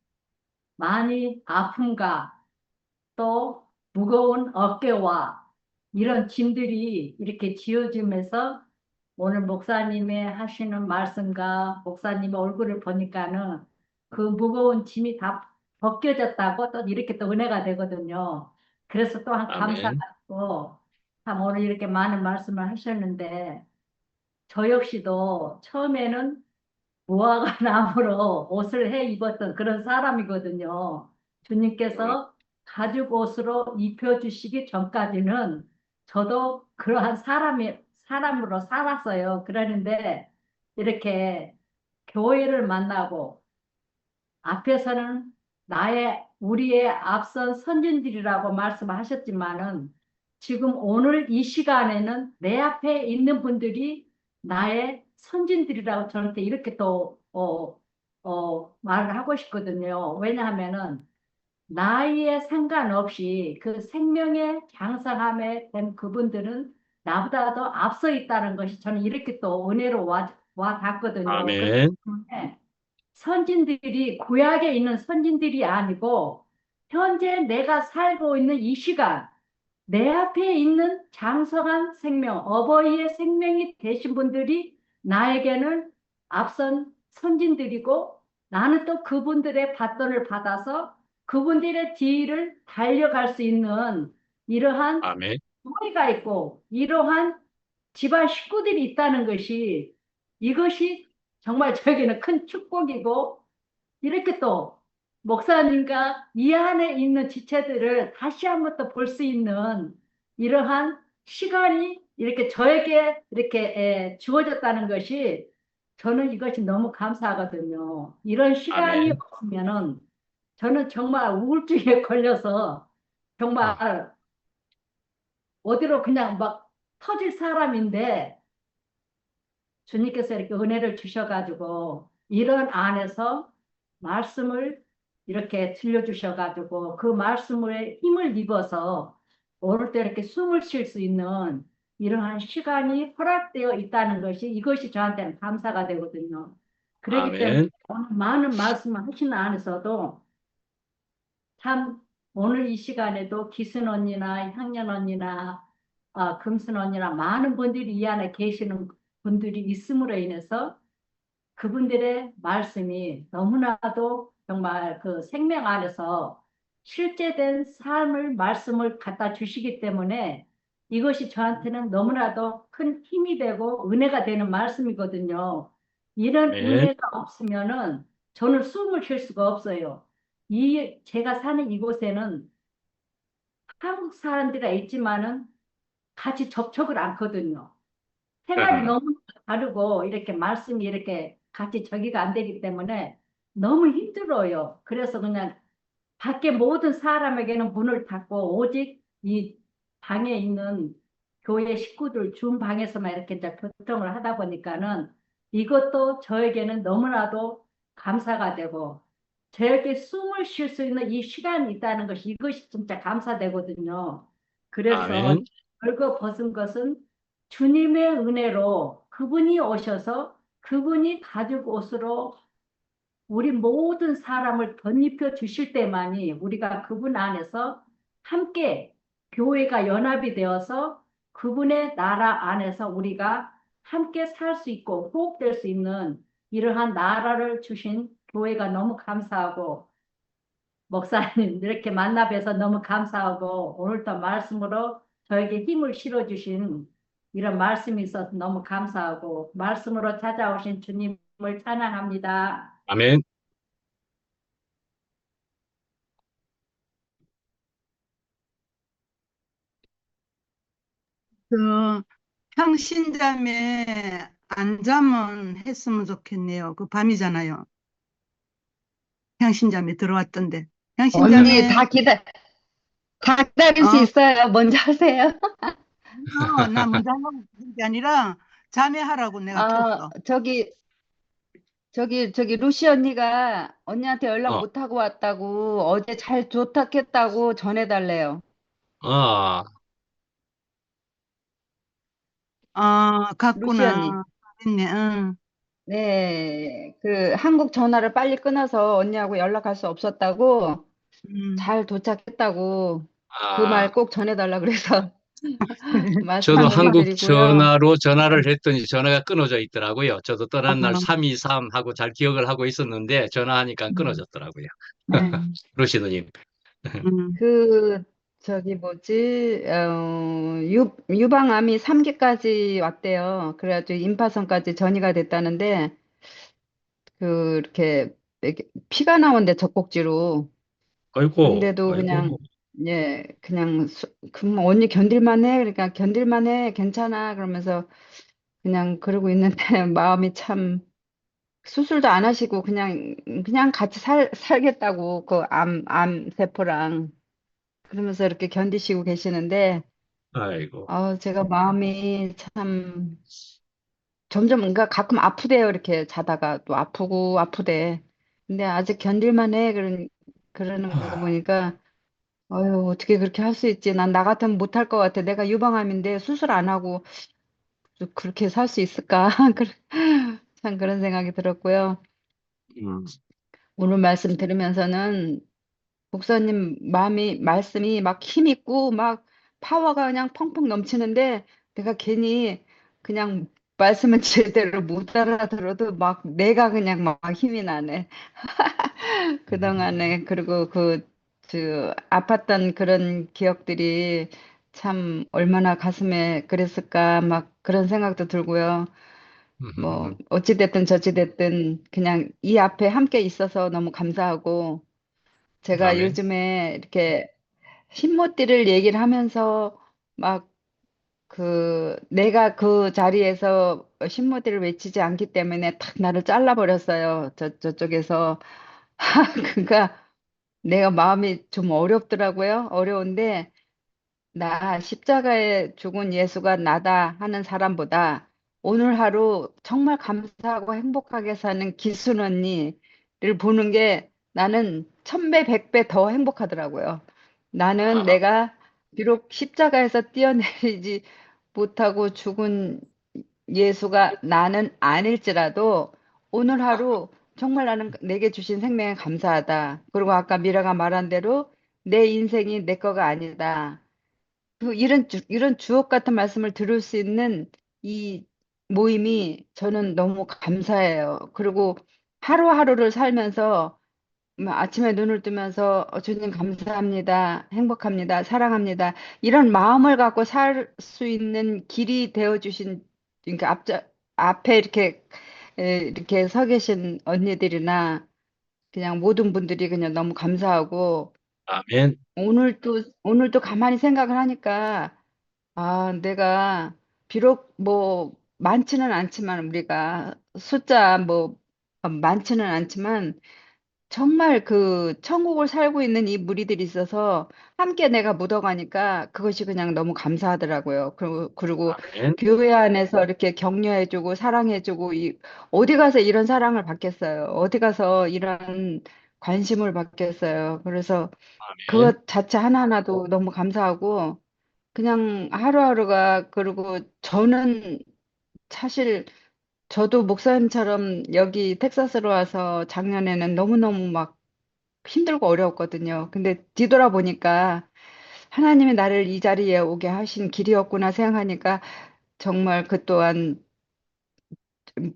많이 아픔과 또 무거운 어깨와 이런 짐들이 이렇게 지어지면서 오늘 목사님의 하시는 말씀과 목사님의 얼굴을 보니까는 그 무거운 짐이 다 벗겨졌다고 또 이렇게 또 은혜가 되거든요. 그래서 또한 아멘. 감사하고 참 오늘 이렇게 많은 말씀을 하셨는데 저 역시도 처음에는 무화과 나무로 옷을 해 입었던 그런 사람이거든요. 주님께서 가죽 옷으로 입혀주시기 전까지는 저도 그러한 사람으로 살았어요. 그러는데 이렇게 교회를 만나고 앞에서는 우리의 앞선 선진들이라고 말씀하셨지만은 지금 오늘 이 시간에는 내 앞에 있는 분들이 나의 선진들이라고 저한테 이렇게 또, 말을 하고 싶거든요. 왜냐하면은 나이에 상관없이 그 생명의 장성함에 된 그분들은 나보다도 앞서 있다는 것이 저는 이렇게 또 은혜로 와 닿거든요. 그렇기 아멘. 때문에 선진들이 구약에 있는 선진들이 아니고 현재 내가 살고 있는 이 시간 내 앞에 있는 장성한 생명, 어버이의 생명이 되신 분들이 나에게는 앞선 선진들이고 나는 또 그분들의 바톤을 받아서 그분들의 뒤를 달려갈 수 있는 이러한 아멘. 뿌리가 있고 이러한 집안 식구들이 있다는 것이 이것이 정말 저에게는 큰 축복이고 이렇게 또 목사님과 이 안에 있는 지체들을 다시 한번 또 볼 수 있는 이러한 시간이 이렇게 저에게 이렇게 주어졌다는 것이 저는 이것이 너무 감사하거든요. 이런 시간이 아멘. 없으면은 저는 정말 우울증에 걸려서 아, 정말 어디로 그냥 막 터질 사람인데 주님께서 이렇게 은혜를 주셔가지고 이런 안에서 말씀을 이렇게 들려주셔가지고 그 말씀에 힘을 입어서 오늘 때 이렇게 숨을 쉴 수 있는 이러한 시간이 허락되어 있다는 것이 이것이 저한테는 감사가 되거든요. 그렇기 때문에 아멘. 오늘 많은 말씀을 하시는 안에서도 참 오늘 이 시간에도 기순 언니나 향년 언니나 금순 언니나 많은 분들이 이 안에 계시는 분들이 있음으로 인해서 그분들의 말씀이 너무나도 정말 그 생명 안에서 실제된 삶을 말씀을 갖다 주시기 때문에 이것이 저한테는 너무나도 큰 힘이 되고 은혜가 되는 말씀이거든요. 이런 아멘. 은혜가 없으면은 저는 숨을 쉴 수가 없어요. 제가 사는 이곳에는 한국 사람들이 있지만은 같이 접촉을 않거든요. 생활이 너무 다르고 이렇게 말씀이 이렇게 같이 저기가 안 되기 때문에 너무 힘들어요. 그래서 그냥 밖에 모든 사람에게는 문을 닫고 오직 이 방에 있는 교회 식구들 준 방에서만 이렇게 이제 교통을 하다 보니까는 이것도 저에게는 너무나도 감사가 되고 저에게 숨을 쉴 수 있는 이 시간이 있다는 것이 이것이 진짜 감사되거든요. 그래서 아멘. 벌거벗은 것은 주님의 은혜로 그분이 오셔서 그분이 가죽 옷으로 우리 모든 사람을 덧입혀 주실 때만이 우리가 그분 안에서 함께 교회가 연합이 되어서 그분의 나라 안에서 우리가 함께 살 수 있고 호흡될 수 있는 이러한 나라를 주신 교회가 너무 감사하고 목사님 이렇게 만나 뵈서 너무 감사하고 오늘도 말씀으로 저에게 힘을 실어주신 이런 말씀이 있어서 너무 감사하고 말씀으로 찾아오신 주님을 찬양합니다. 아멘. 그 평신잠에 안잠은 했으면 좋겠네요. 그 밤이잖아요. 평신잠에 들어왔던데. 언니 평신잠에 다 기다릴 수 어, 있어요. 먼저 하세요. 나 먼저 하려고 그런 게 아니라 자매하라고 내가 아, 켰어. 저기 루시 언니가 언니한테 연락 어, 못 하고 왔다고 어제 잘 도착했다고 전해달래요. 아, 루시 언니. 갔구나. 됐네. 응. 네, 그 한국 전화를 빨리 끊어서 언니하고 연락할 수 없었다고 음. 잘 도착했다고 그 아, 말 꼭 전해달라 그래서 저도 말씀 좀 한국 드리고요. 전화로 전화를 했더니 전화가 끊어져 있더라고요. 저도 떠난 날 어, 323 하고 잘 기억을 하고 있었는데 전화하니까 음, 끊어졌더라고요. 네. 루시드님. 음, 그 저기 뭐지 유방암이 3기까지 왔대요. 그래가지고 임파선까지 전이가 됐다는데 이렇게 피가 나온대 젖꼭지로. 아이고, 근데도 그냥 아이고. 예 그냥 그럼 언니 견딜만 해. 그러니까 견딜만 해. 괜찮아. 그러면서 그냥 그러고 있는데 마음이 참 수술도 안 하시고 그냥 같이 살겠다고 그 암 세포랑 그러면서 이렇게 견디시고 계시는데 아이고. 제가 마음이 참 점점 뭔가 가끔 아프대요. 이렇게 자다가 또 아프고 아프대. 근데 아직 견딜만 해. 그러는 거 보니까 어휴, 어떻게 그렇게 할 수 있지? 난 나 같으면 못할 것 같아. 내가 유방암인데 수술 안 하고 그렇게 살 수 있을까? 참 그런 생각이 들었고요. 음, 오늘 말씀 들으면서는 목사님 말씀이 막 힘있고 막 파워가 그냥 펑펑 넘치는데 내가 괜히 그냥 말씀을 제대로 못 알아들어도 막 내가 그냥 막 힘이 나네. 그동안에 그리고 아팠던 그런 기억들이 참 얼마나 가슴에 그랬을까 막 그런 생각도 들고요. 뭐 어찌 됐든 저찌 됐든 그냥 이 앞에 함께 있어서 너무 감사하고 제가 아멘. 요즘에 이렇게 신모띠를 얘기를 하면서 막 내가 그 자리에서 신모띠를 외치지 않기 때문에 탁 나를 잘라버렸어요. 저쪽에서. 그러니까 내가 마음이 좀 어렵더라고요. 어려운데 나 십자가에 죽은 예수가 나다 하는 사람보다 오늘 하루 정말 감사하고 행복하게 사는 기순 언니를 보는 게 나는 천배, 백배 더 행복하더라고요. 나는 아, 내가 비록 십자가에서 뛰어내리지 못하고 죽은 예수가 나는 아닐지라도 오늘 하루 정말 나는 내게 주신 생명에 감사하다. 그리고 아까 미라가 말한 대로 내 인생이 내 거가 아니다. 이런 주옥 같은 말씀을 들을 수 있는 이 모임이 저는 너무 감사해요. 그리고 하루하루를 살면서 아침에 눈을 뜨면서 주님 감사합니다. 행복합니다. 사랑합니다. 이런 마음을 갖고 살 수 있는 길이 되어 주신 그러니까 앞에 이렇게 서 계신 언니들이나 그냥 모든 분들이 그냥 너무 감사하고 아멘. 오늘도 가만히 생각을 하니까 내가 비록 뭐 많지는 않지만 우리가 숫자 뭐 많지는 않지만 정말 천국을 살고 있는 이 무리들이 있어서 함께 내가 묻어가니까 그것이 그냥 너무 감사하더라고요. 그리고 아멘. 교회 안에서 이렇게 격려해주고 사랑해주고 어디 가서 이런 사랑을 받겠어요. 어디 가서 이런 관심을 받겠어요. 그래서 아멘. 그것 자체 하나하나도 너무 감사하고 그냥 하루하루가 그리고 저는 사실 저도 목사님처럼 여기 텍사스로 와서 작년에는 너무너무 막 힘들고 어려웠거든요. 근데 뒤돌아보니까 하나님이 나를 이 자리에 오게 하신 길이었구나 생각하니까 정말 그 또한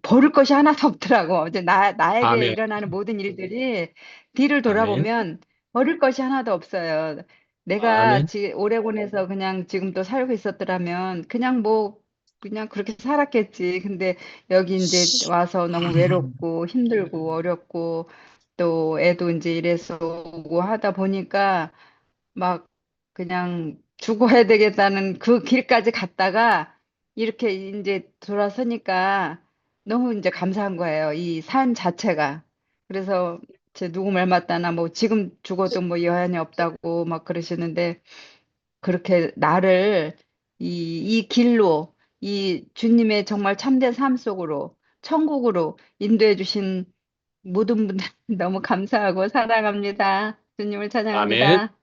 버릴 것이 하나도 없더라고. 이제 나에게 아멘. 일어나는 모든 일들이 뒤를 아멘. 돌아보면 버릴 것이 하나도 없어요. 내가 아멘. 오레곤에서 그냥 지금 또 살고 있었더라면 그냥 그렇게 살았겠지. 근데 여기 이제 와서 너무 외롭고 힘들고 어렵고 또 애도 이제 이래서 오고 하다 보니까 막 그냥 죽어야 되겠다는 그 길까지 갔다가 이렇게 이제 돌아서니까 너무 이제 감사한 거예요. 이 산 자체가. 그래서 제 누구 말 맞다나 뭐 지금 죽어도 뭐 여한이 없다고 막 그러시는데 그렇게 나를 이 길로 이 주님의 정말 참된 삶 속으로 천국으로 인도해 주신 모든 분들 너무 감사하고 사랑합니다. 주님을 아멘. 찬양합니다.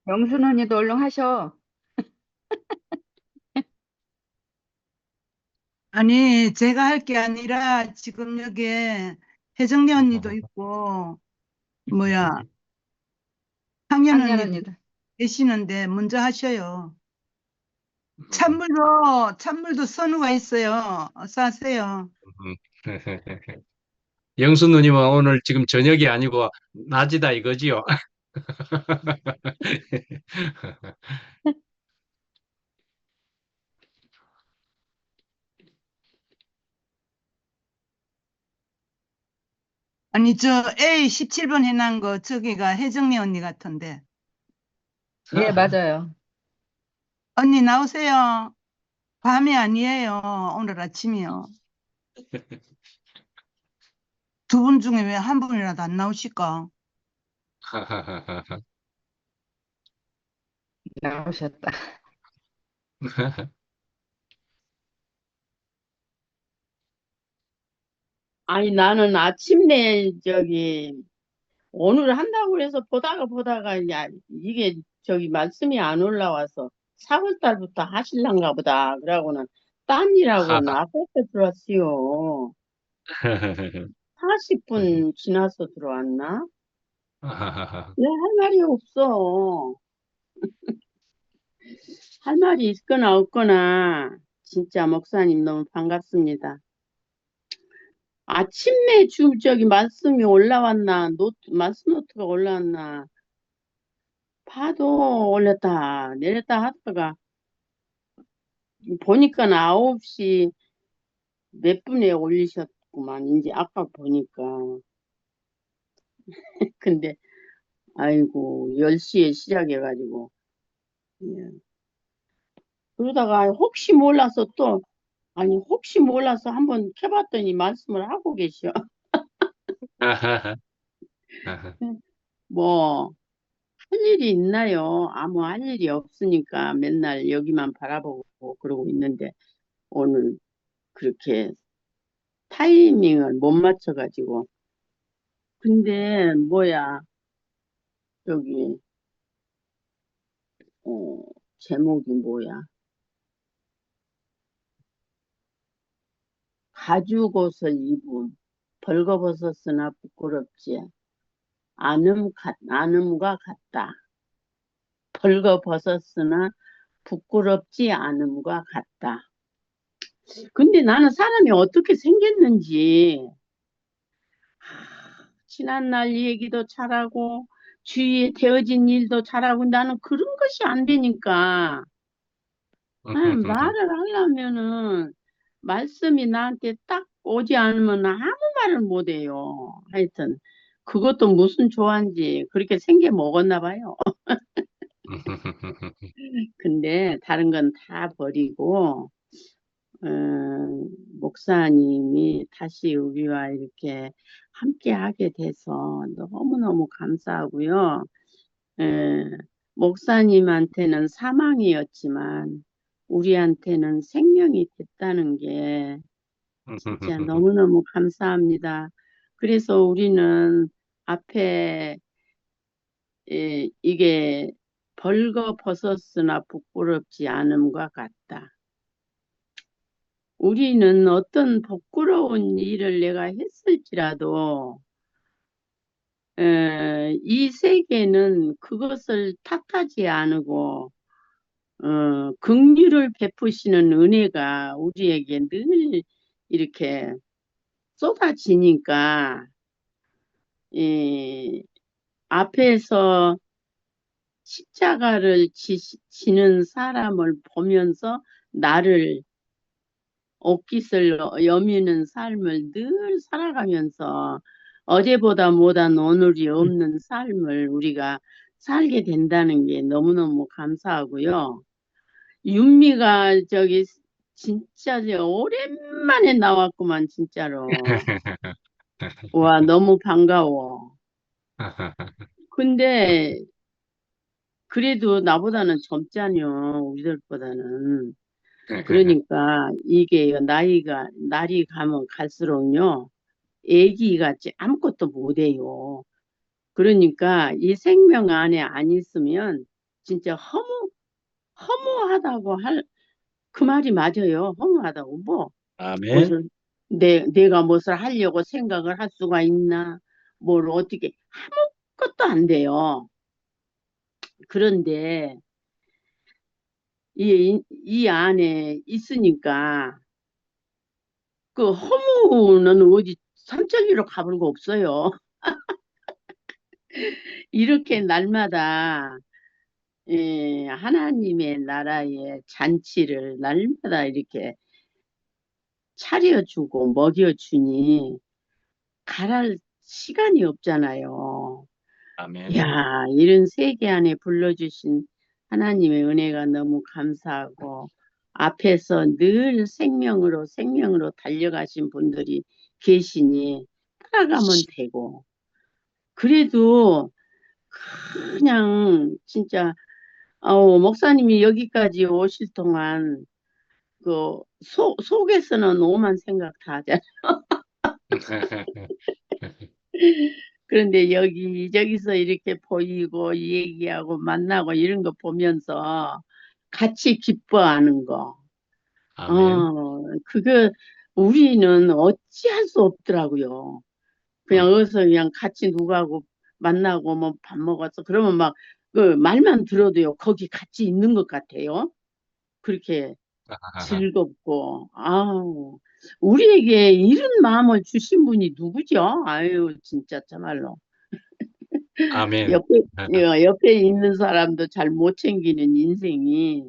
영순 언니도 얼른 하셔. 아니, 제가 할 게 아니라 지금 여기에 혜정리 언니도 있고, 뭐야, 상현 상현 언니도 언니도. 계시는데 먼저 하셔요. 찬물도 선우가 있어요. 어서 하세요. 영수 누님은 오늘 지금 저녁이 아니고 낮이다 이거지요. 아니, 저 A 17번 해놓은 거 저기가 혜정리 언니 같은데. 예, 맞아요. 언니 나오세요. 밤이 아니에요. 오늘 아침이요. 두 분 중에 왜 한 분이라도 안 나오실까? 나오셨다. 아니, 나는 아침내 오늘 한다고 해서 보다가, 야, 이게 말씀이 안 올라와서 4월달부터 하실란가 보다. 그러고는 딴 일하고 나서서 들어왔어요. 40분 지나서 들어왔나? 내 할 말이 없어. 할 말이 있거나 없거나, 진짜 목사님 너무 반갑습니다. 아침에 말씀이 올라왔나, 말씀 노트가 올라왔나, 봐도 올렸다, 내렸다 하다가, 보니까 9시 몇 분에 올리셨구만, 이제 아까 보니까. 근데, 아이고, 10시에 시작해가지고. 예. 그러다가 혹시 몰라서 한번 켜봤더니 말씀을 하고 계셔. 뭐, 할 일이 있나요? 아무 할 일이 없으니까 맨날 여기만 바라보고 그러고 있는데 오늘 그렇게 타이밍을 못 맞춰가지고. 근데 뭐야, 여기 어, 제목이 뭐야? 가죽옷을 입음 벌거벗었으나 부끄럽지 않음과 같다. 벌거벗었으나 부끄럽지 않음과 같다. 근데 나는 사람이 어떻게 생겼는지 지난날 얘기도 잘하고 주위에 되어진 일도 잘하고 나는 그런 것이 안 되니까 말을 하려면은 말씀이 나한테 딱 오지 않으면 아무 말을 못 해요. 하여튼 그것도 무슨 조화인지 그렇게 생겨 먹었나 봐요. 근데 다른 건 다 버리고 목사님이 다시 우리와 이렇게 함께 하게 돼서 너무너무 감사하고요. 목사님한테는 사망이었지만 우리한테는 생명이 됐다는 게 진짜 너무너무 감사합니다. 그래서 우리는 앞에 이게 벌거벗었으나 부끄럽지 않음과 같다. 우리는 어떤 부끄러운 일을 내가 했을지라도 이 세계는 그것을 탓하지 않고 긍휼을 베푸시는 은혜가 우리에게 늘 이렇게 쏟아지니까 앞에서 십자가를 지는 사람을 보면서 나를 옷깃을 여미는 삶을 늘 살아가면서 어제보다 못한 오늘이 없는 삶을 우리가 살게 된다는 게 너무너무 감사하고요. 윤미가 진짜 오랜만에 나왔구만 진짜로. 와 너무 반가워. 근데 그래도 나보다는 젊잖여 우리들보다는. 그러니까 이게 날이 가면 갈수록요 애기 같이 아무것도 못해요. 그러니까 이 생명 안에 안 있으면 진짜 허무하다고 그 말이 맞아요. 허무하다고 뭐 아멘. 무슨 내가 무엇을 하려고 생각을 할 수가 있나? 뭘 어떻게 아무것도 안 돼요. 그런데 이 안에 있으니까 그 허무는 어디 삼천리로 가볼 거 없어요. 이렇게 날마다 하나님의 나라의 잔치를 날마다 이렇게 차려주고 먹여주니 가랄 시간이 없잖아요. 아멘. 야, 이런 세계 안에 불러주신 하나님의 은혜가 너무 감사하고 앞에서 늘 생명으로 달려가신 분들이 계시니 따라가면 되고 그래도 그냥 진짜 목사님이 여기까지 오실 동안 그 속에서는 오만 생각 다 하잖아요. 그런데 여기저기서 이렇게 보이고 얘기하고 만나고 이런 거 보면서 같이 기뻐하는 거. 아멘. 그거 우리는 어찌할 수 없더라고요. 그냥 어디서 그냥 같이 누구하고 만나고 뭐 밥 먹었어. 그러면 막 그 말만 들어도요. 거기 같이 있는 것 같아요. 그렇게 즐겁고, 우리에게 이런 마음을 주신 분이 누구죠? 아유, 진짜 참말로. 아멘. 옆에 있는 사람도 잘 못 챙기는 인생이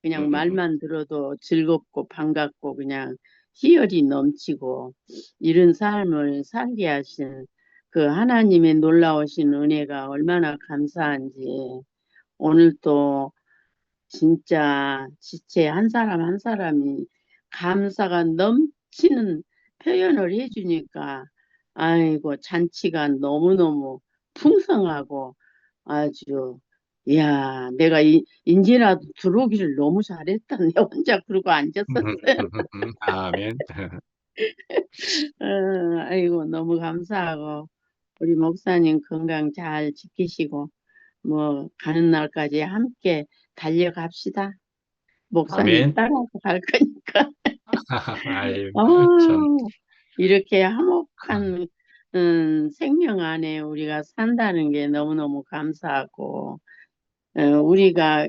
그냥 음, 말만 들어도 즐겁고 반갑고 그냥 희열이 넘치고 이런 삶을 살게 하신 그 하나님의 놀라우신 은혜가 얼마나 감사한지 오늘 또 진짜 지체 한 사람 한 사람이 감사가 넘치는 표현을 해주니까 아이고 잔치가 너무너무 풍성하고 아주 이야 내가 인제라도 들어오기를 너무 잘했다 내 혼자 그러고 앉았었어요. 아멘. 아이고 너무 감사하고 우리 목사님 건강 잘 지키시고 뭐 가는 날까지 함께 달려갑시다. 목사님 아멘. 따라서 갈 거니까. 아유, 아, 참. 이렇게 화목한 생명 안에 우리가 산다는 게 너무너무 감사하고 우리가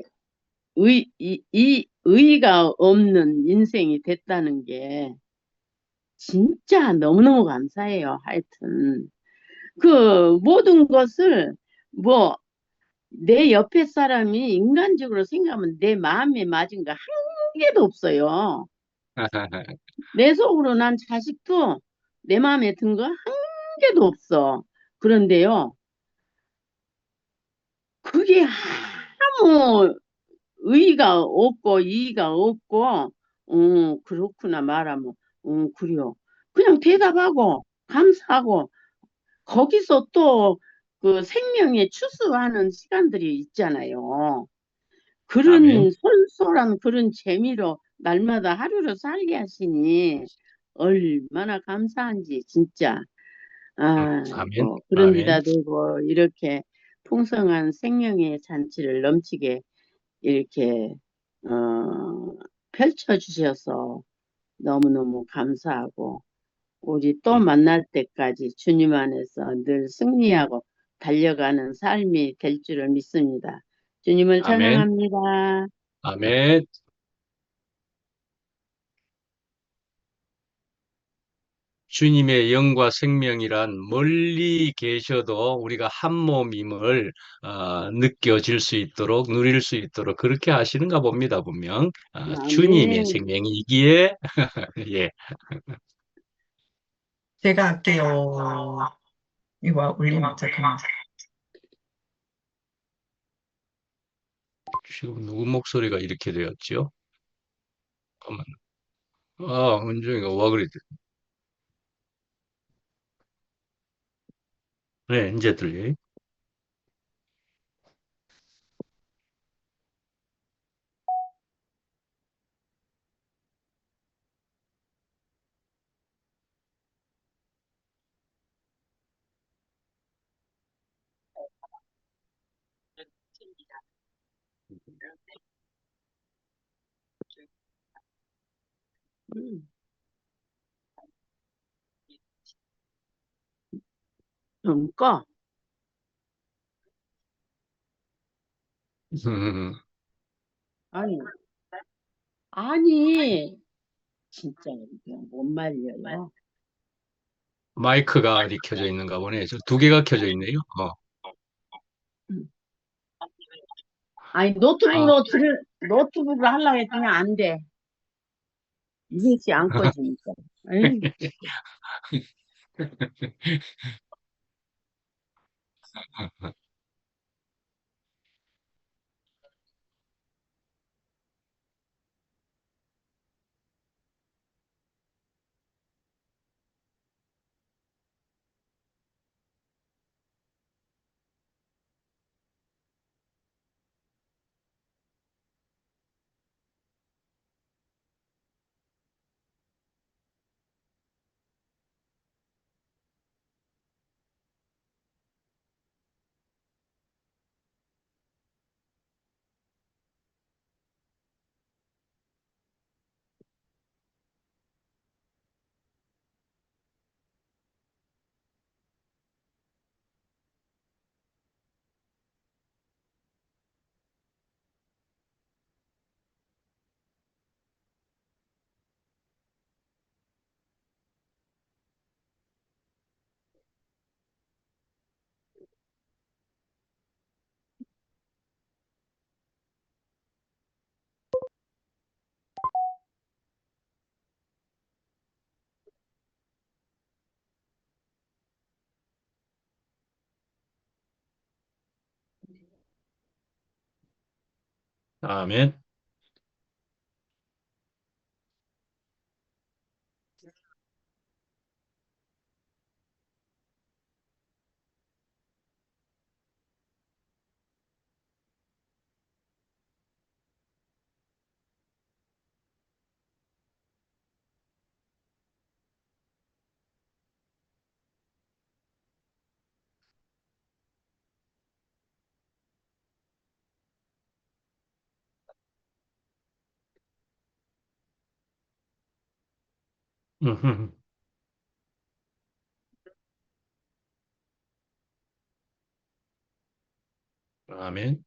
의의가 없는 인생이 됐다는 게 진짜 너무너무 감사해요. 하여튼 그 모든 것을 뭐 내 옆에 사람이 인간적으로 생각하면 내 마음에 맞은 거 한 개도 없어요. 내 속으로 난 자식도 내 마음에 든 거 한 개도 없어. 그런데요, 그게 아무 의의가 없고 이의가 없고, 그렇구나 말하면, 그래요. 그냥 대답하고 감사하고 거기서 또 그 생명에 추수하는 시간들이 있잖아요. 아멘. 그런 솔솔한 그런 재미로 날마다 하루를 살게 하시니 얼마나 감사한지 진짜 아멘. 그런 아멘. 데다 대고 이렇게 풍성한 생명의 잔치를 넘치게 이렇게 펼쳐 주셔서 너무너무 감사하고 우리 또 음, 만날 때까지 주님 안에서 늘 승리하고 달려가는 삶이 될 줄을 믿습니다. 주님을 아멘. 찬양합니다. 아멘. 주님의 영과 생명이란 멀리 계셔도 우리가 한 몸임을 느껴질 수 있도록 누릴 수 있도록 그렇게 하시는가 봅니다, 분명. 주님의 아멘. 생명이기에 예. 제가 할게요. 이거 올리면 잠깐만. 지금 누구 목소리가 이렇게 되었지요? 잠깐만. 은정이가 와 그랬대. 네, 이제 들려요. 음. 꺼. 음, 아니, 아니, 진짜 이거 못 말려요. 마이크가 어디 켜져 있는가 보네. 저 두 개가 켜져 있네요. 음. 아니, 아, 노트북으로 하려고 했더니 안 돼. 이것이 안 꺼지니까. 에이, 아멘. 음, 아멘.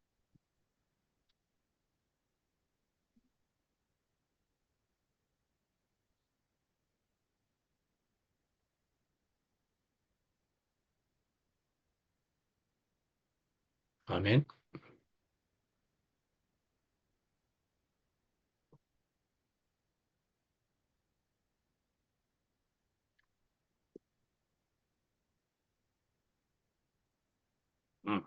아멘. 음,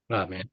아멘.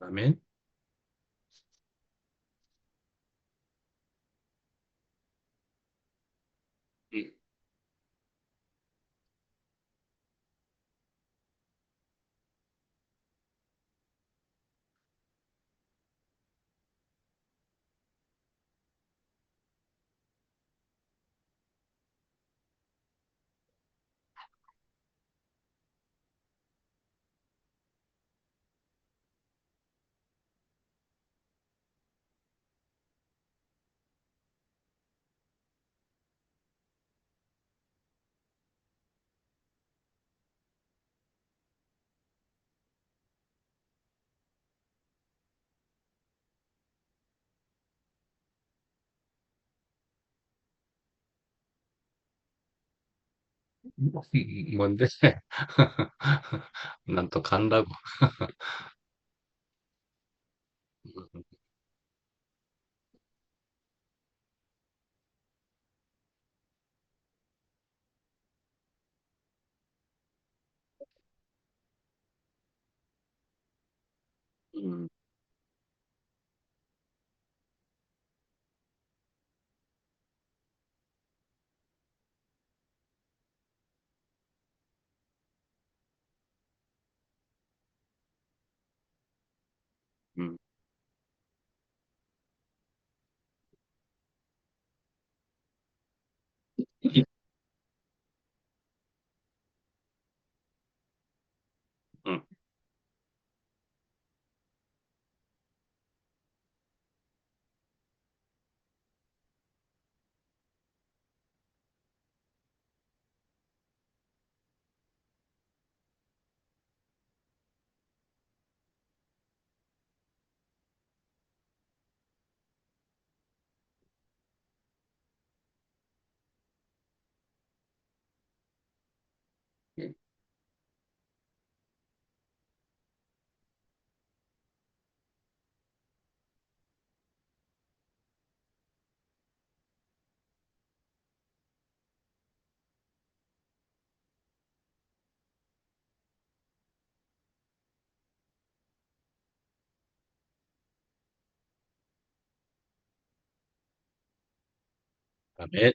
아멘. 음, 뭔데? 난 또 간다고. 음, 음, 음, 아멘.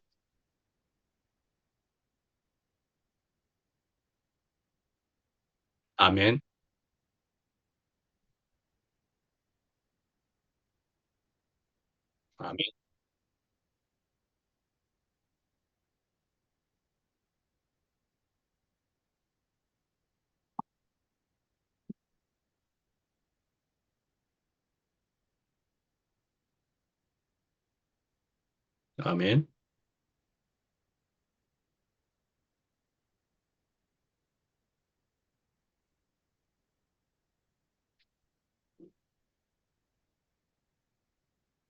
아멘. 아멘. 아멘.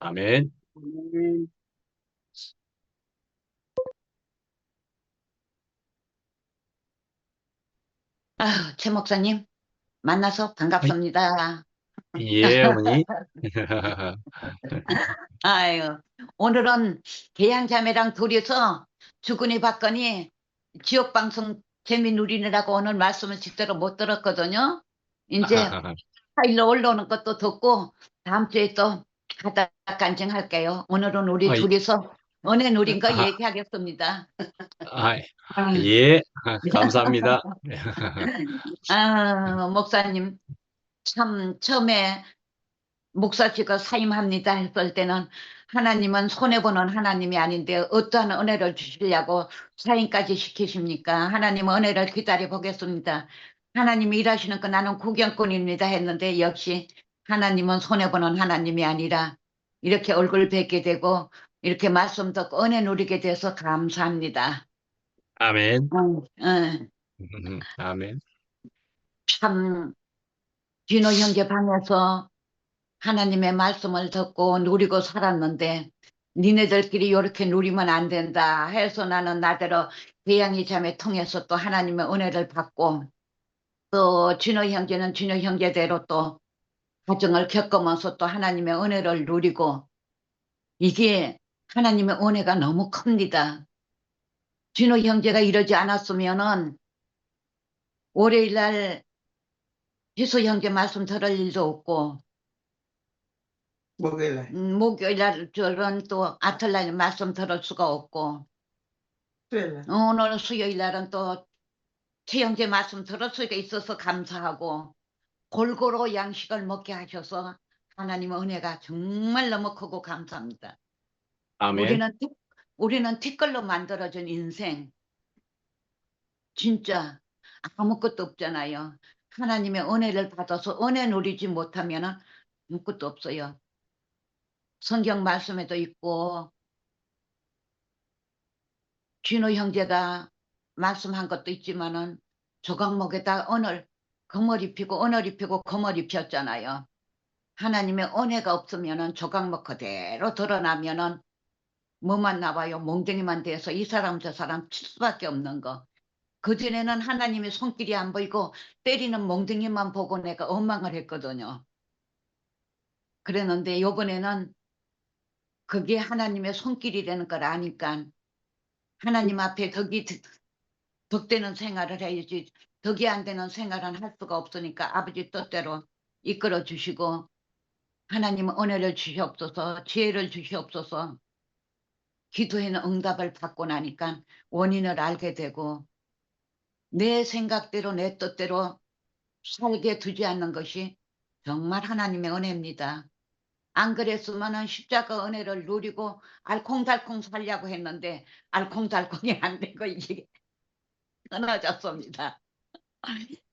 아멘. 아멘. 최 목사님, 만나서 아이, 반갑습니다. 예, 어머니. 아유, 오늘은 계양자매랑 둘이서 주거니 받거니 지역방송 재미 누리느라고 오늘 말씀을 제대로 못 들었거든요. 이제 파일로 올라오는 것도 듣고 다음 주에 또 하다 간증할게요. 오늘은 우리 아이, 둘이서 은혜 누린 거 아, 얘기하겠습니다. 아, 예, 감사합니다. 목사님, 참 처음에 목사직을 사임합니다 했을 때는 하나님은 손해보는 하나님이 아닌데 어떠한 은혜를 주시려고 사임까지 시키십니까? 하나님은 은혜를 기다려 보겠습니다. 하나님이 일하시는 거 나는 구경꾼입니다 했는데 역시 하나님은 손해보는 하나님이 아니라 이렇게 얼굴 뵙게 되고 이렇게 말씀 듣고 은혜 누리게 돼서 감사합니다. 아멘. 응. 아멘. 참 진호 형제 방에서 하나님의 말씀을 듣고 누리고 살았는데 니네들끼리 이렇게 누리면 안 된다 해서 나는 나대로 배양이 자매 통해서 또 하나님의 은혜를 받고 또 진호 형제는 진호 형제대로 또 가정을 겪으면서 또 하나님의 은혜를 누리고 이게 하나님의 은혜가 너무 큽니다. 진호 형제가 이러지 않았으면은 월요일 날 희수 형제 말씀 들을 일도 없고 목요일날. 목요일 날 저런 또 아틀라님 말씀 들을 수가 없고 수요일날. 오늘 수요일 날은 또 최영재 말씀 들을 수가 있어서 감사하고 골고루 양식을 먹게 하셔서 하나님의 은혜가 정말 너무 크고 감사합니다. 아멘. 우리는 티끌로 만들어진 인생 진짜 아무것도 없잖아요. 하나님의 은혜를 받아서 은혜 누리지 못하면 아무것도 없어요. 성경 말씀에도 있고 진호 형제가 말씀한 것도 있지만은 조각목에다 금을 입히고 은을 입히고 금을 입혔잖아요. 하나님의 은혜가 없으면은 조각목 그대로 드러나면은 뭐만 나와요? 몽둥이만 돼서 이 사람 저 사람 칠 수밖에 없는 거. 그전에는 하나님의 손길이 안 보이고 때리는 몽둥이만 보고 내가 원망을 했거든요. 그랬는데 요번에는 그게 하나님의 손길이라는 걸 아니까 하나님 앞에 덕되는 생활을 해야지 덕이 안 되는 생활은 할 수가 없으니까 아버지 뜻대로 이끌어 주시고 하나님 은혜를 주시옵소서 지혜를 주시옵소서 기도에는 응답을 받고 나니까 원인을 알게 되고 내 생각대로 내 뜻대로 살게 두지 않는 것이 정말 하나님의 은혜입니다. 안 그랬으면 십자가 은혜를 누리고 알콩달콩 살려고 했는데 알콩달콩이 안 되고 이게 끊어졌습니다.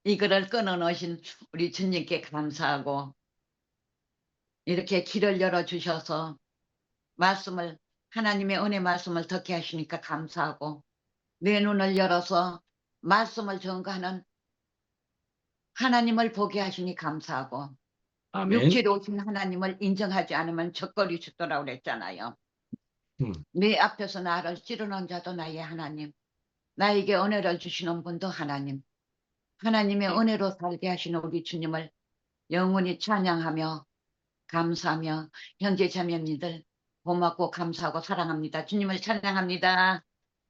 이거를 끊어놓으신 우리 주님께 감사하고 이렇게 길을 열어주셔서 하나님의 은혜 말씀을 듣게 하시니까 감사하고 내 눈을 열어서 말씀을 전가하는 하나님을 보게 하시니 감사하고 아멘. 육체로 오신 하나님을 인정하지 않으면 적거리 죽더라고 그랬잖아요. 내 앞에서 나를 찌르는 자도 나의 하나님, 나에게 은혜를 주시는 분도 하나님, 하나님의 은혜로 살게 하시는 우리 주님을 영원히 찬양하며 감사하며 형제 자매님들 고맙고 감사하고 사랑합니다. 주님을 찬양합니다.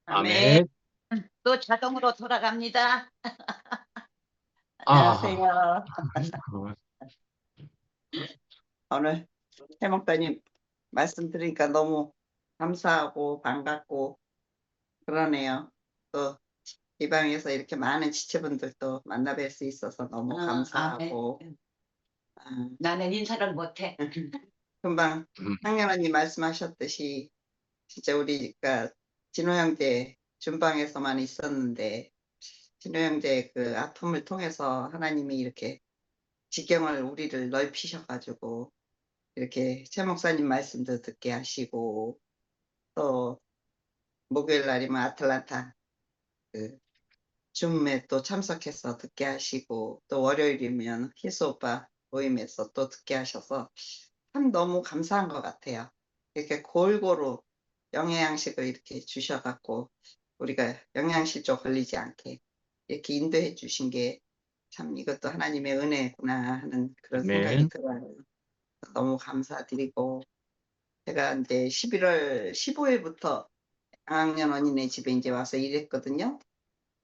아멘. 또 자동으로 돌아갑니다. 아, 안녕하세요. 오늘 해먹다님 말씀 들으니까 너무 감사하고 반갑고 그러네요. 또 이 방에서 이렇게 많은 지체분들도 만나뵐 수 있어서 너무 감사하고 나는 인사를 못해. 금방 상현 언니 말씀하셨듯이 진짜 우리가 진호 형제 준방에서만 있었는데 진호 형제 그 아픔을 통해서 하나님이 이렇게 지경을 우리를 넓히셔가지고 이렇게 최 목사님 말씀도 듣게 하시고 또 목요일 날이면 아틀란타 그 줌에 또 참석해서 듣게 하시고 또 월요일이면 희수 오빠 모임에서 또 듣게 하셔서 참 너무 감사한 것 같아요. 이렇게 골고루 영양식을 이렇게 주셔갖고 우리가 영양실조 걸리지 않게 이렇게 인도해 주신 게 참 이것도 하나님의 은혜구나 하는 그런 생각이 아멘. 들어요. 너무 감사드리고 제가 이제 11월 15일부터 양학년 언니네 집에 이제 와서 일했거든요.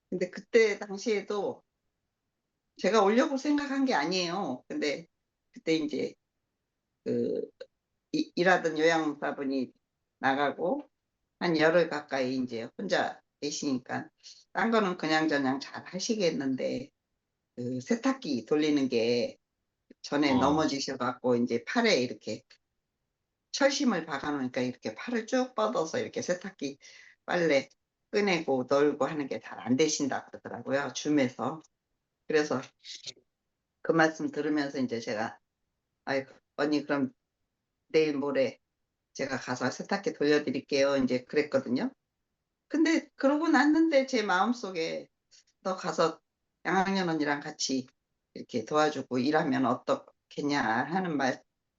근데 그때 당시에도 제가 오려고 생각한 게 아니에요. 근데 그때 이제 그 일하던 요양사분이 나가고 한 열흘 가까이 이제 혼자 계시니까 딴 거는 그냥저냥 잘 하시겠는데 그 세탁기 돌리는 게 전에 넘어지셔갖고 이제 팔에 이렇게 철심을 박아놓으니까 이렇게 팔을 쭉 뻗어서 이렇게 세탁기 빨래 꺼내고 널고 하는 게 잘 안 되신다 그러더라고요. 줌에서. 그래서 그 말씀 들으면서 이제 제가 아이고 언니 그럼 내일 모레 제가 가서 세탁기 돌려드릴게요. 이제 그랬거든요. 근데 그러고 났는데 제 마음속에 너 가서 양학년 언니랑 같이 이렇게 도와주고 일하면 어떻겠냐 하는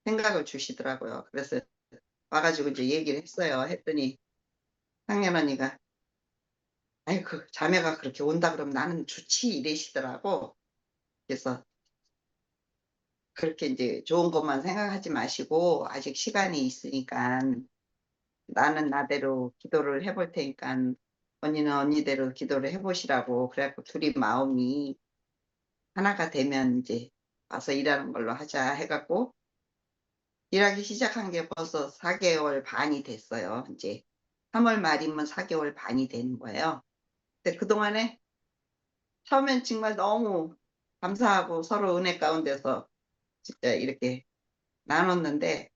생각을 주시더라고요. 그래서 와가지고 이제 얘기를 했어요. 했더니 학년 언니가 아이고 자매가 그렇게 온다 그러면 나는 좋지 이러시더라고. 그래서 그렇게 이제 좋은 것만 생각하지 마시고 아직 시간이 있으니까 나는 나대로 기도를 해볼 테니까 언니는 언니대로 기도를 해보시라고 그래갖고 둘이 마음이 하나가 되면 이제 와서 일하는 걸로 하자 해갖고 일하기 시작한 게 벌써 4개월 반이 됐어요. 이제 3월 말이면 4개월 반이 되는 거예요. 근데 그동안에 처음엔 정말 너무 감사하고 서로 은혜 가운데서 진짜 이렇게 나눴는데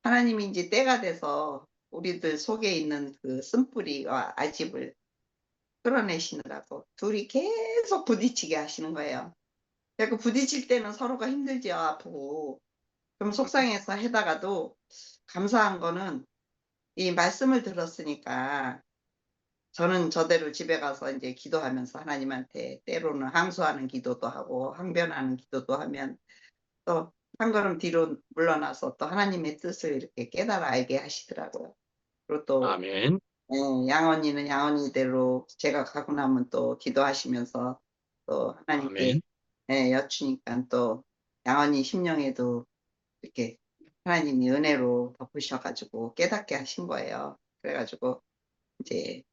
하나님이 이제 때가 돼서 우리들 속에 있는 그 쓴뿌리와 아집을 끌어내시느라고 둘이 계속 부딪히게 하시는 거예요. 그 부딪힐 때는 서로가 힘들죠, 아프고. 그럼 속상해서 해다가도 감사한 거는 이 말씀을 들었으니까 저는 저대로 집에 가서 이제 기도하면서 하나님한테 때로는 항소하는 기도도 하고 항변하는 기도도 하면 또 한 걸음 뒤로 물러나서 또 하나님의 뜻을 이렇게 깨달아 알게 하시더라고요. 그리고 또 아멘. 양언니는 양언니대로 제가 가고 나면 또 기도하시면서 또 하나님께 여쭈니까 또 양언니 심령에도 이렇게 하나님이 은혜로 덮으셔가지고 깨닫게 하신 거예요. 그래가지고 이제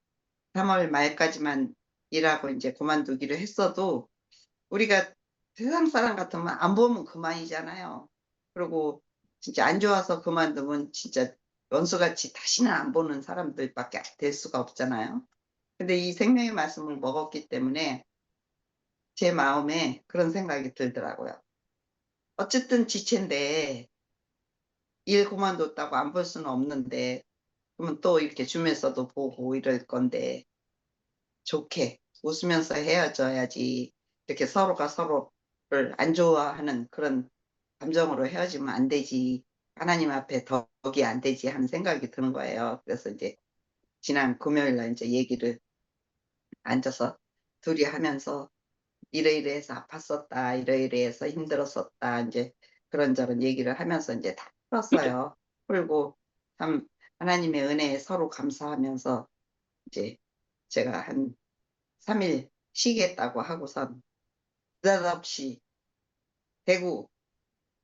3월 말까지만 일하고 이제 그만두기로 했어도 우리가 세상 사람 같으면 안 보면 그만이잖아요. 그리고 진짜 안 좋아서 그만두면 진짜 원수같이 다시는 안 보는 사람들밖에 될 수가 없잖아요. 근데 이 생명의 말씀을 먹었기 때문에 제 마음에 그런 생각이 들더라고요. 어쨌든 지체인데 일 그만뒀다고 안 볼 수는 없는데 그러면 또 이렇게 주면서도 보고 이럴 건데 좋게 웃으면서 헤어져야지 이렇게 서로가 서로를 안 좋아하는 그런 감정으로 헤어지면 안 되지. 하나님 앞에 덕이 안 되지 하는 생각이 드는 거예요. 그래서 이제 지난 금요일 날 이제 얘기를 앉아서 둘이 하면서 이러이러해서 아팠었다. 이러이러해서 힘들었었다. 이제 그런저런 얘기를 하면서 이제 다 풀었어요. 풀고 참 하나님의 은혜에 서로 감사하면서 이제 제가 한 3일 쉬겠다고 하고선 느닷없이 대구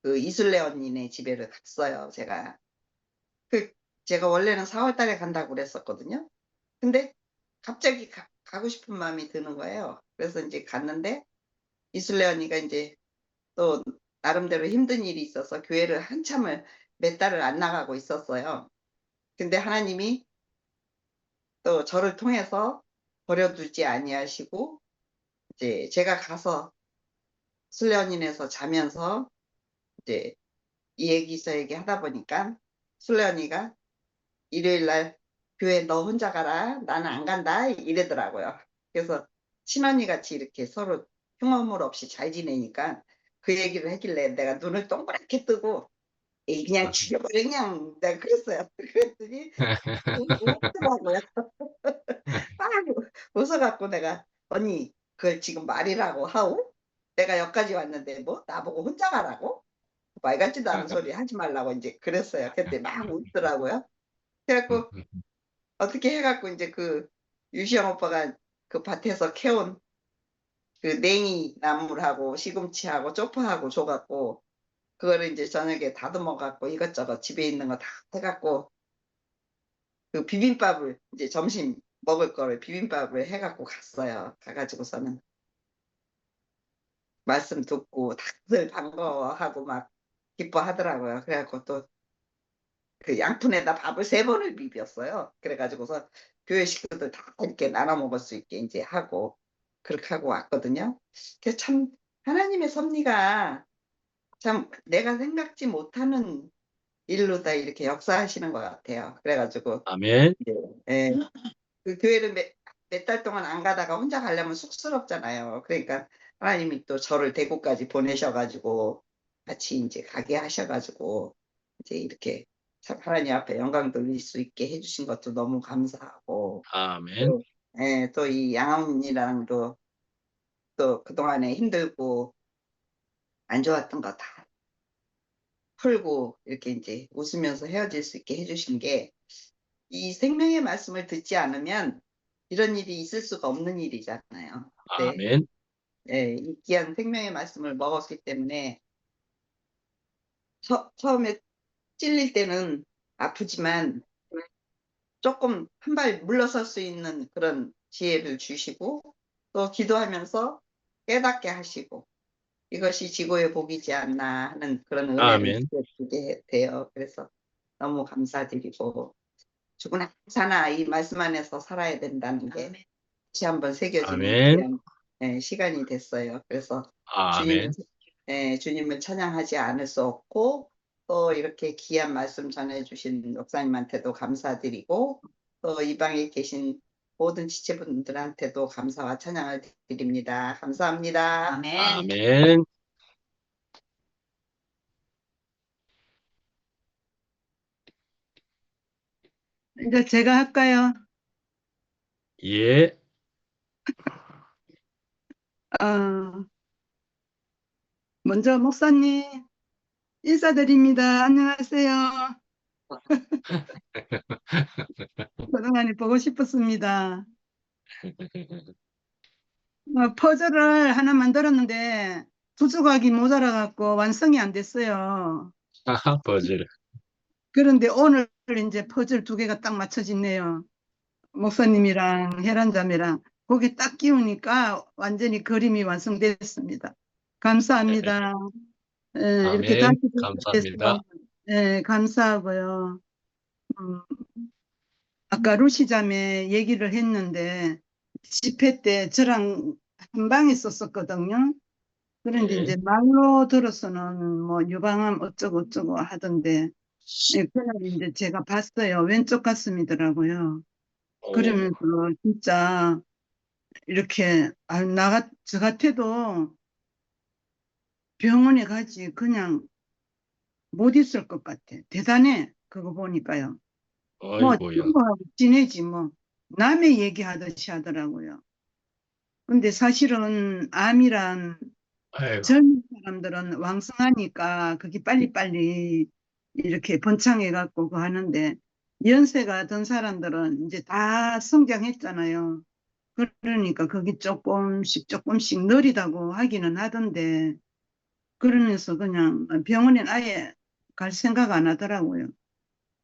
그 이술래 언니네 집에를 갔어요. 제가 원래는 4월 달에 간다고 그랬었거든요. 근데 갑자기 가고 싶은 마음이 드는 거예요. 그래서 이제 갔는데 이술래 언니가 이제 또 나름대로 힘든 일이 있어서 교회를 한참을 몇 달을 안 나가고 있었어요. 근데 하나님이 또 저를 통해서 버려두지 아니하시고 이제 제가 가서 술래언니네서 자면서 이제 이 얘기 저 얘기 하다 보니까 술래언니가 일요일 날 교회 너 혼자 가라 나는 안 간다 이러더라고요. 그래서 친언니 같이 이렇게 서로 흉어물 없이 잘 지내니까 그 얘기를 했길래 내가 눈을 동그랗게 뜨고 에이 그냥 죽여버려 그냥 내가 그랬어요. 그랬더니 웃더라고요. 막 웃어갖고 내가 언니 그걸 지금 말이라고 하오? 내가 여기까지 왔는데 뭐 나보고 혼자 가라고? 말 같지도 않은 소리 하지 말라고 이제 그랬어요. 그때 막 웃더라고요. 그래갖고 어떻게 해갖고 이제 그 유시영 오빠가 그 밭에서 캐온 그 냉이 나물하고 시금치하고 쪽파하고 줘갖고 그거를 이제 저녁에 다듬어갖고 이것저것 집에 있는 거 다 해갖고 그 비빔밥을 이제 점심 먹을 거를 비빔밥을 해갖고 갔어요. 가가지고서는 말씀 듣고 다들 반가워하고 막 기뻐하더라고요. 그래갖고 또 그 양푼에다 밥을 3번을 비볐어요. 그래가지고서 교회 식구들 다 이렇게 나눠 먹을 수 있게 이제 하고 그렇게 하고 왔거든요. 그래서 참 하나님의 섭리가 참 내가 생각지 못하는 일로 다 이렇게 역사하시는 것 같아요. 그래가지고 아멘. 예, 그 교회를 몇 달 동안 안 가다가 혼자 가려면 쑥스럽잖아요. 그러니까 하나님이 또 저를 대구까지 보내셔가지고 같이 이제 가게 하셔가지고 이제 이렇게 참 하나님 앞에 영광 돌릴 수 있게 해주신 것도 너무 감사하고 아멘. 또 이 양언니랑도 또 그동안에 힘들고 안 좋았던 거 다 풀고 이렇게 이제 웃으면서 헤어질 수 있게 해주신 게 이 생명의 말씀을 듣지 않으면 이런 일이 있을 수가 없는 일이잖아요. 네. 아멘. 이 귀한 생명의 말씀을 먹었기 때문에 처음에 찔릴 때는 아프지만 조금 한 발 물러설 수 있는 그런 지혜를 주시고 또 기도하면서 깨닫게 하시고 이것이 지고의 복이지 않나 하는 그런 은혜를 아멘. 주게 돼요. 그래서 너무 감사드리고 죽은 항사나 이 말씀 안에서 살아야 된다는 게 다시 한번 새겨지는 아멘. 귀한 시간이 됐어요. 그래서 아멘. 주님을 찬양하지 않을 수 없고 또 이렇게 귀한 말씀 전해주신 목사님한테도 감사드리고 또 이 방에 계신 모든 지체분들한테도 감사와 찬양을 드립니다. 감사합니다. 아멘. 아멘. 이제 제가 할까요? 예. 먼저 목사님 인사드립니다. 안녕하세요. 그동안에 보고 싶었습니다. 퍼즐을 하나 만들었는데 두 조각이 모자라 갖고 완성이 안 됐어요. 버즐. 그런데 오늘 이제 퍼즐 두 개가 딱 맞춰지네요. 목사님이랑 혜란자매랑 거기 딱 끼우니까 완전히 그림이 완성됐습니다. 감사합니다. 이렇게 아멘. 다시 감사합니다. 감사하고요. 아까 루시자매 얘기를 했는데 집회 때 저랑 한 방에 썼었거든요. 그런데 예. 이제 말로 들어서는 뭐 유방암 어쩌고 어쩌고 하던데 그날 이제 제가 봤어요. 왼쪽 가슴이더라고요. 그러면서 진짜 이렇게 저 같아도 병원에 가지 그냥 못 있을 것 같아. 대단해. 그거 보니까요. 뭐 아이고야. 친구하고 지내지 뭐 남의 얘기하듯이 하더라고요. 근데 사실은 암이란 아이고. 젊은 사람들은 왕성하니까 그게 빨리빨리 이렇게 번창해 갖고 그거 하는데 연세가 든 사람들은 이제 다 성장했잖아요. 그러니까 그게 조금씩 느리다고 하기는 하던데 그러면서 그냥 병원엔 아예 갈 생각 안 하더라고요.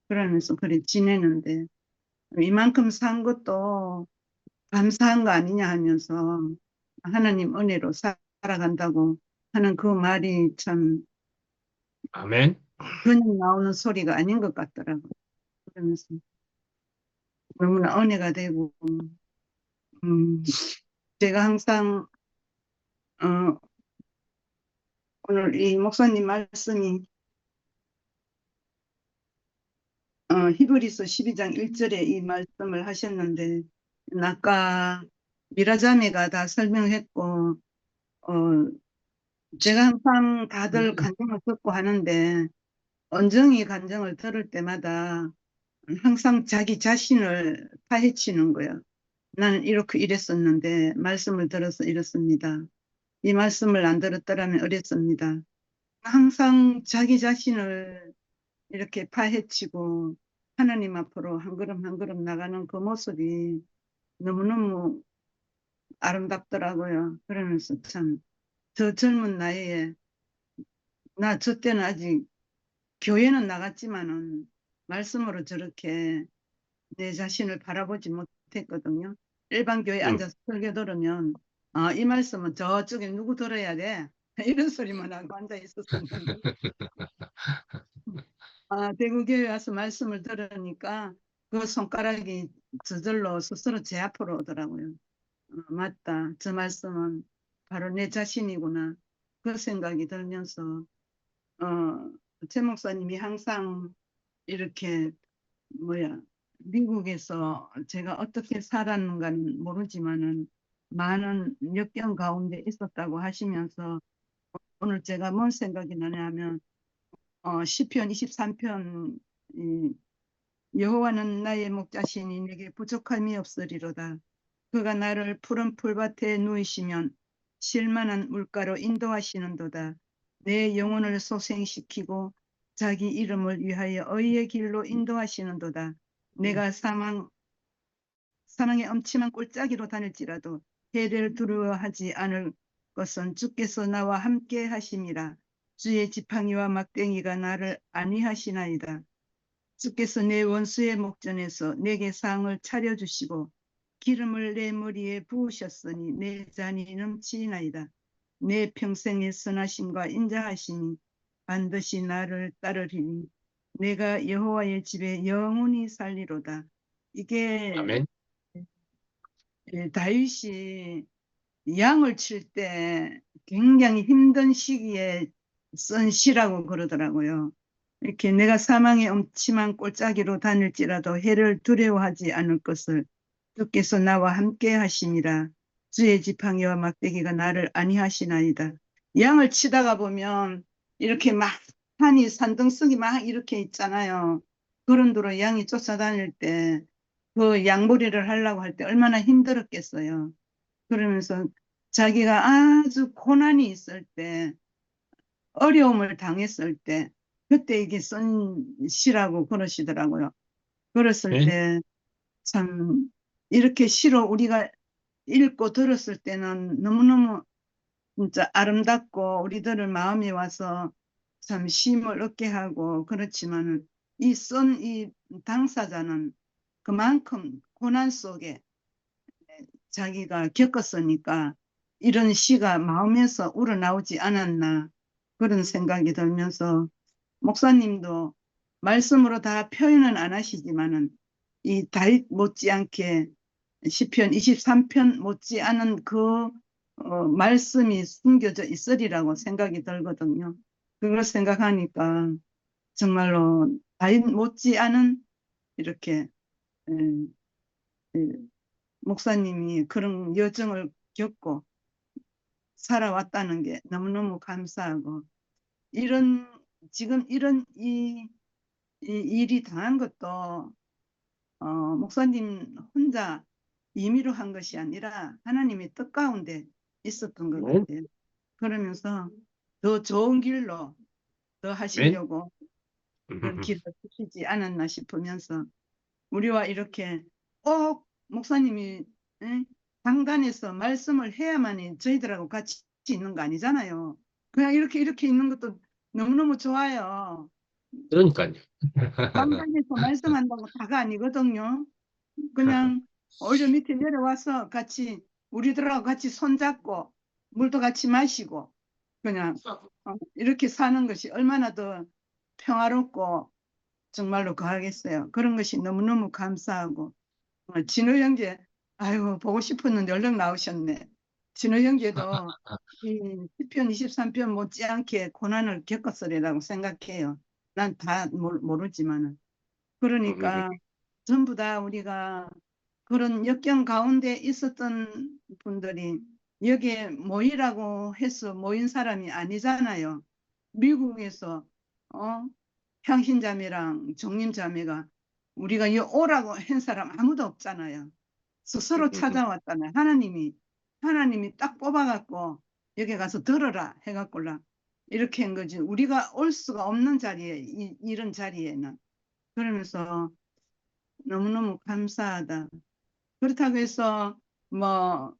그러면서 그래 지내는데 이만큼 산 것도 감사한 거 아니냐 하면서 하나님 은혜로 살아간다고 하는 그 말이 참 아멘. 그냥 나오는 소리가 아닌 것 같더라고요. 그러면서 너무나 은혜가 되고 제가 항상 오늘 이 목사님 말씀이 히브리서 12장 1절에 이 말씀을 하셨는데 아까 미라자매가 다 설명했고 제가 항상 다들 간증을 듣고 하는데 언정이 간증을 들을 때마다 항상 자기 자신을 파헤치는 거예요. 나는 이렇게 이랬었는데 말씀을 들어서 이렇습니다. 이 말씀을 안 들었더라면 어렸습니다. 항상 자기 자신을 이렇게 파헤치고 하나님 앞으로 한 걸음 한 걸음 나가는 그 모습이 너무너무 아름답더라고요. 그러면서 참 저 젊은 나이에 저 때는 아직 교회는 나갔지만은 말씀으로 저렇게 내 자신을 바라보지 못했거든요. 일반 교회 앉아서 설교 들으면 이 말씀은 저쪽에 누구 들어야 돼? 이런 소리만 하고 앉아 있었었는데 대구교회 와서 말씀을 들으니까 그 손가락이 저절로 스스로 제 앞으로 오더라고요. 맞다. 저 말씀은 바로 내 자신이구나. 그 생각이 들면서 최 목사님이 항상 이렇게 미국에서 제가 어떻게 살았는가는 모르지만은 많은 역경 가운데 있었다고 하시면서 오늘 제가 뭔 생각이 나냐면 시편 23편 여호와는 나의 목자시니 내게 부족함이 없으리로다. 그가 나를 푸른 풀밭에 누이시면 쉴만한 물가로 인도하시는도다. 내 영혼을 소생시키고 자기 이름을 위하여 의의 길로 인도하시는도다. 내가 사망의 엄침한 꼴짜기로 다닐지라도 해를 두려워하지 않을 것은 주께서 나와 함께 하심이라. 주의 지팡이와 막대기가 나를 안위하시나이다. 주께서 내 원수의 목전에서 내게 상을 차려주시고 기름을 내 머리에 부으셨으니 내 잔이 넘치나이다. 내 평생의 선하심과 인자하심이 반드시 나를 따르리니 내가 여호와의 집에 영원히 살리로다. 이게 아멘. 다윗이 양을 칠 때 굉장히 힘든 시기에 쓴 시라고 그러더라고요. 이렇게 내가 사망의 엄침한 꼴짜기로 다닐지라도 해를 두려워하지 않을 것을 주께서 나와 함께 하심이라. 주의 지팡이와 막대기가 나를 안위하시나이다. 양을 치다가 보면 이렇게 막 산이 산등성이 막 이렇게 있잖아요. 그런 도로 양이 쫓아다닐 때 그 양보리를 하려고 할 때 얼마나 힘들었겠어요. 그러면서 자기가 아주 고난이 있을 때, 어려움을 당했을 때, 그때 이게 쓴 시라고 그러시더라고요. 그랬을 네. 때 참 이렇게 시로 우리가 읽고 들었을 때는 너무너무 진짜 아름답고 우리들을 마음에 와서 참 쉼을 얻게 하고, 그렇지만 이 쓴 이 당사자는 그만큼 고난 속에 자기가 겪었으니까 이런 시가 마음에서 우러나오지 않았나 그런 생각이 들면서, 목사님도 말씀으로 다 표현은 안 하시지만은 이 다윗 못지않게 시편 23편 못지않은 그 말씀이 숨겨져 있으리라고 생각이 들거든요. 그걸 생각하니까 정말로 다윗 못지않은 이렇게 에, 에, 목사님이 그런 여정을 겪고 살아왔다는 게 너무너무 감사하고, 이런 지금 이런 이 일이 당한 것도 목사님 혼자 임의로 한 것이 아니라 하나님의 뜻 가운데 있었던 것 아멘. 같아요. 그러면서 더 좋은 길로 더 아멘. 하시려고 그런 길을 주시지 않았나 싶으면서, 우리와 이렇게 꼭 목사님이 강단에서 말씀을 해야만이 저희들하고 같이 있는 거 아니잖아요. 그냥 이렇게 있는 것도 너무너무 좋아요. 그러니까요. 강단에서 말씀한다고 다가 아니거든요. 그냥 오히려 밑에 내려와서 같이 우리들하고 같이 손잡고 물도 같이 마시고 그냥 이렇게 사는 것이 얼마나 더 평화롭고 정말로 거하겠어요. 그런 것이 너무너무 감사하고, 진호 형제, 아이고 보고 싶었는데 얼른 나오셨네. 진호 형제도 이 시편 23편 못지않게 고난을 겪었으리라고 생각해요. 난 다 모르지만은. 그러니까 전부 다 우리가 그런 역경 가운데 있었던 분들이 여기에 모이라고 해서 모인 사람이 아니잖아요. 미국에서 향신자매랑 정림자매가 우리가 이 오라고 한 사람 아무도 없잖아요. 스스로 찾아왔잖아요. 하나님이 딱 뽑아갖고 여기 가서 들어라 해갖고라 이렇게 한 거지. 우리가 올 수가 없는 자리에 이런 자리에는. 그러면서 너무너무 감사하다. 그렇다고 해서 뭐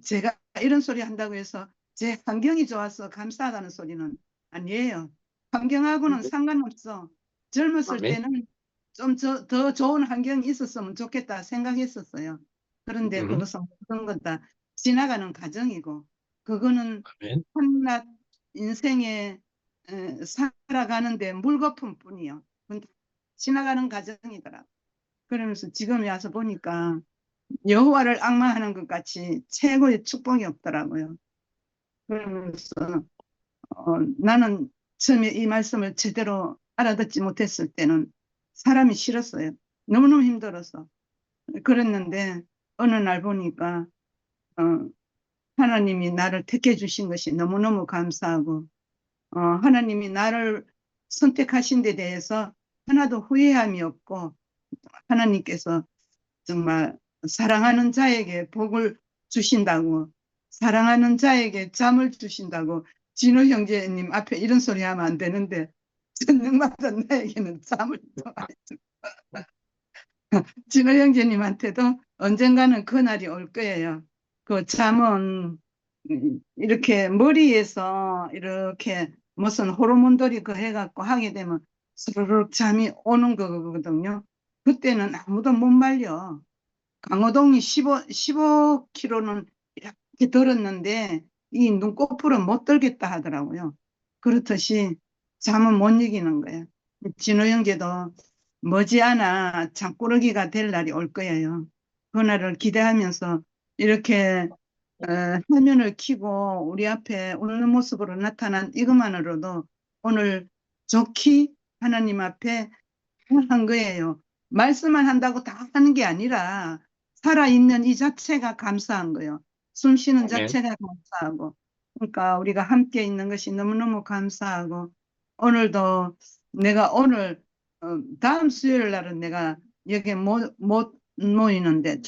제가 이런 소리 한다고 해서 제 환경이 좋아서 감사하다는 소리는 아니에요. 환경하고는 상관없어. 젊었을 아멘. 때는 좀 더 좋은 환경이 있었으면 좋겠다 생각했었어요. 그런데 그것은 모든 것 다 지나가는 과정이고, 그거는 아멘. 한낱 인생에 살아가는데 물거품 뿐이요. 그건 다 지나가는 과정이더라. 그러면서 지금 와서 보니까 여호와를 앙망하는 것 같이 최고의 축복이 없더라고요. 그러면서 나는 처음에 이 말씀을 제대로 알아듣지 못했을 때는 사람이 싫었어요. 너무너무 힘들어서. 그랬는데 어느 날 보니까 하나님이 나를 택해 주신 것이 너무너무 감사하고, 하나님이 나를 선택하신 데 대해서 하나도 후회함이 없고, 하나님께서 정말 사랑하는 자에게 복을 주신다고, 사랑하는 자에게 잠을 주신다고. 진호 형제님 앞에 이런 소리 하면 안 되는데 저녁마다 나에게는 잠을 진호 형제님한테도 언젠가는 그날이 올 거예요. 그 잠은 이렇게 머리에서 이렇게 무슨 호르몬들이 그 해갖고 하게 되면 스르륵 잠이 오는 거거든요. 그때는 아무도 못 말려. 강호동이 15km는 이렇게 들었는데 이 눈꺼풀은 못 들겠다 하더라고요. 그렇듯이 잠은 못 이기는 거예요. 진호 형제도 머지않아 잠꾸러기가 될 날이 올 거예요. 그날을 기대하면서 이렇게 화면을 켜고 우리 앞에 웃는 모습으로 나타난 이것만으로도 오늘 좋게 하나님 앞에 한 거예요. 말씀만 한다고 다 하는 게 아니라 살아있는 이 자체가 감사한 거예요. 숨 쉬는 아멘. 자체가 감사하고. 그러니까 우리가 함께 있는 것이 너무너무 감사하고 오늘도 내가 오늘 다음 수요일 날은 내가 여기 못 모이는데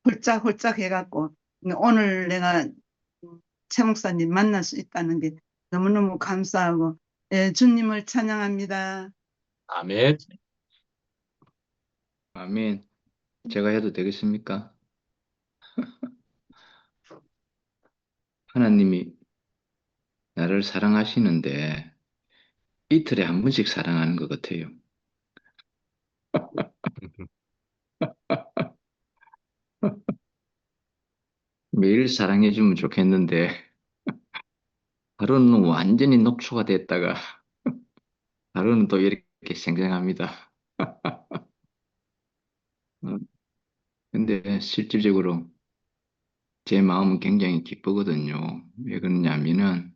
홀짝 해갖고 오늘 내가 최 목사님 만날 수 있다는 게 너무너무 감사하고 예, 주님을 찬양합니다. 아멘. 아멘. 제가 해도 되겠습니까? 하나님이 나를 사랑하시는데 이틀에 한 번씩 사랑하는 것 같아요. 매일 사랑해주면 좋겠는데 하루는 완전히 녹초가 됐다가 하루는 또 이렇게 생생합니다. 근데 실질적으로 제 마음은 굉장히 기쁘거든요. 왜 그러냐면은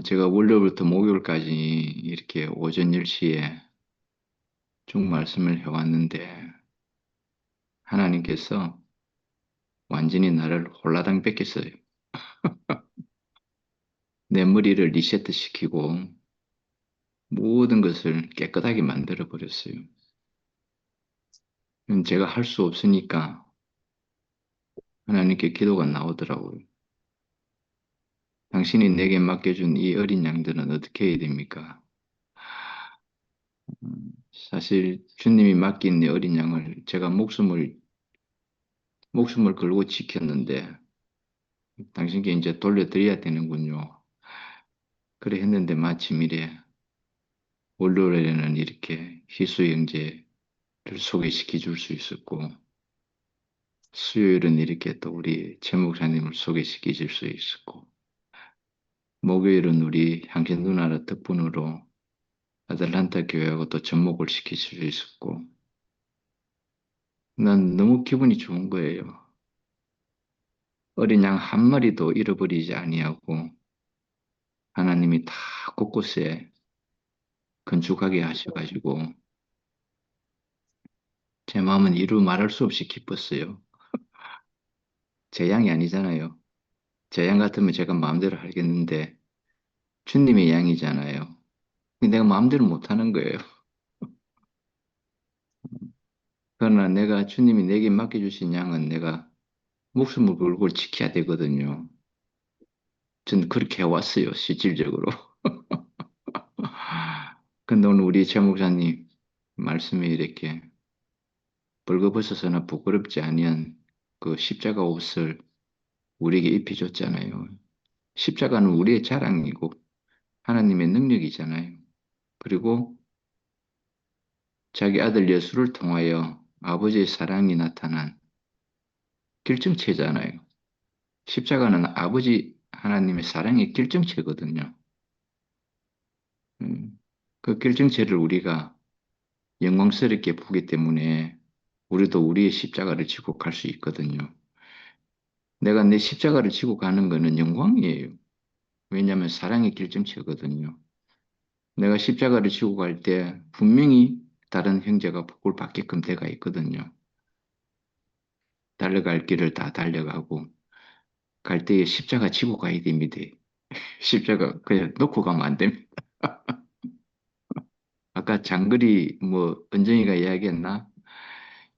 제가 월요일부터 목요일까지 이렇게 오전 10시에 쭉 말씀을 해왔는데 하나님께서 완전히 나를 홀라당 뺏겼어요. 내 머리를 리세트시키고 모든 것을 깨끗하게 만들어 버렸어요. 제가 할 수 없으니까 하나님께 기도가 나오더라고요. 당신이 내게 맡겨준 이 어린 양들은 어떻게 해야 됩니까? 사실 주님이 맡긴 이 어린 양을 제가 목숨을 걸고 지켰는데 당신께 이제 돌려드려야 되는군요. 그래 했는데 마침 이래 월요일에는 이렇게 희수 형제를 소개시켜 줄 수 있었고 수요일은 이렇게 또 우리 최 목사님을 소개시켜 줄 수 있었고 목요일은 우리 향신 누나의 덕분으로 아틀란타 교회하고 또 접목을 시킬 수 있었고 난 너무 기분이 좋은 거예요. 어린 양 한 마리도 잃어버리지 아니하고 하나님이 다 곳곳에 건축하게 하셔가지고 제 마음은 이루 말할 수 없이 기뻤어요. 제 양이 아니잖아요. 제 양 같으면 제가 마음대로 하겠는데 주님의 양이잖아요. 내가 마음대로 못하는 거예요. 그러나 내가 주님이 내게 맡겨주신 양은 내가 목숨을 걸고 지켜야 되거든요. 전 그렇게 해왔어요, 실질적으로. 근데 오늘 우리 최 목사님 말씀이 이렇게 벌거벗어서나 부끄럽지 아니한 그 십자가 옷을 우리에게 입혀줬잖아요. 십자가는 우리의 자랑이고 하나님의 능력이잖아요. 그리고 자기 아들 예수를 통하여 아버지의 사랑이 나타난 결정체잖아요. 십자가는 아버지 하나님의 사랑의 결정체거든요. 그 결정체를 우리가 영광스럽게 보기 때문에 우리도 우리의 십자가를 지고 갈 수 있거든요. 내가 내 십자가를 지고 가는 것은 영광이에요. 왜냐하면 사랑의 결정체거든요. 내가 십자가를 지고 갈 때 분명히 다른 형제가 복을 받게끔 돼가 있거든요. 달려갈 길을 다 달려가고 갈 때에 십자가 지고 가야 됩니다. 십자가 그냥 놓고 가면 안 됩니다. 아까 장거리 뭐 은정이가 이야기했나?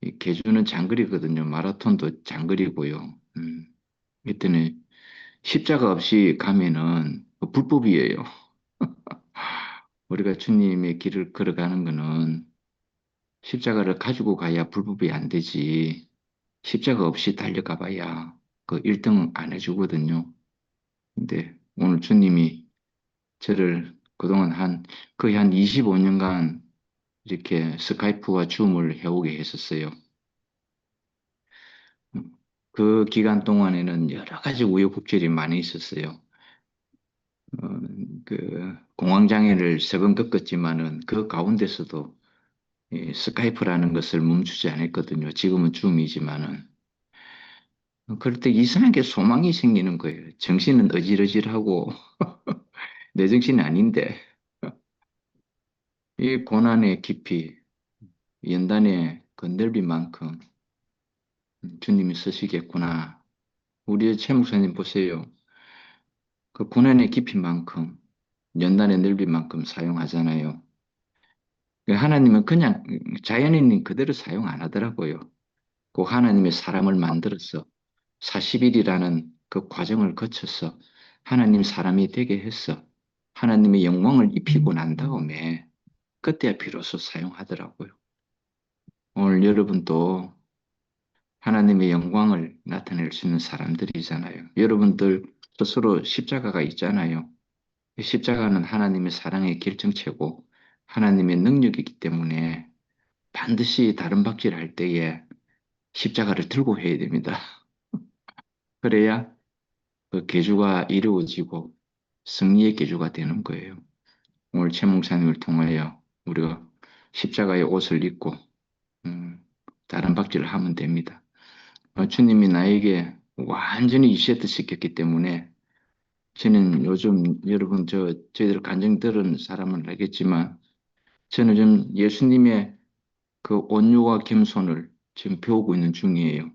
이 계주는 장거리거든요. 마라톤도 장거리고요. 이때는 십자가 없이 가면은 불법이에요. 우리가 주님의 길을 걸어가는 거는 십자가를 가지고 가야 불법이 안 되지. 십자가 없이 달려가 봐야 그 1등 안 해주거든요. 근데 오늘 주님이 저를 그동안 거의 한 25년간 이렇게 스카이프와 줌을 해오게 했었어요. 그 기간 동안에는 여러 가지 우여곡절이 많이 있었어요. 공황장애를 3번 겪었지만은 그 가운데서도 이 스카이프라는 것을 멈추지 않았거든요. 지금은 줌이지만은. 그럴 때 이상하게 소망이 생기는 거예요. 정신은 어질어질하고 내 정신이 아닌데 이 고난의 깊이, 연단의 그 넓이만큼 주님이 쓰시겠구나. 우리 최 목사님 보세요. 그 고난의 깊이만큼, 연단의 넓이만큼 사용하잖아요. 하나님은 그냥 자연인인 그대로 사용 안 하더라고요. 그 하나님의 사람을 만들어서 40일이라는 그 과정을 거쳐서 하나님 사람이 되게 해서 하나님의 영광을 입히고 난 다음에 그때야 비로소 사용하더라고요. 오늘 여러분도 하나님의 영광을 나타낼 수 있는 사람들이잖아요. 여러분들 스스로 십자가가 있잖아요. 십자가는 하나님의 사랑의 결정체고 하나님의 능력이기 때문에 반드시 다른 박질을 할 때에 십자가를 들고 해야 됩니다. 그래야 그 계주가 이루어지고 승리의 계주가 되는 거예요. 오늘 최 목사님을 통하여 우리가 십자가의 옷을 입고 다른 박질을 하면 됩니다. 주님이 나에게 완전히 리셋 시켰기 때문에 저는 요즘 여러분 저희들 간증 들은 사람은 알겠지만 저는 좀 예수님의 그 온유와 겸손을 지금 배우고 있는 중이에요.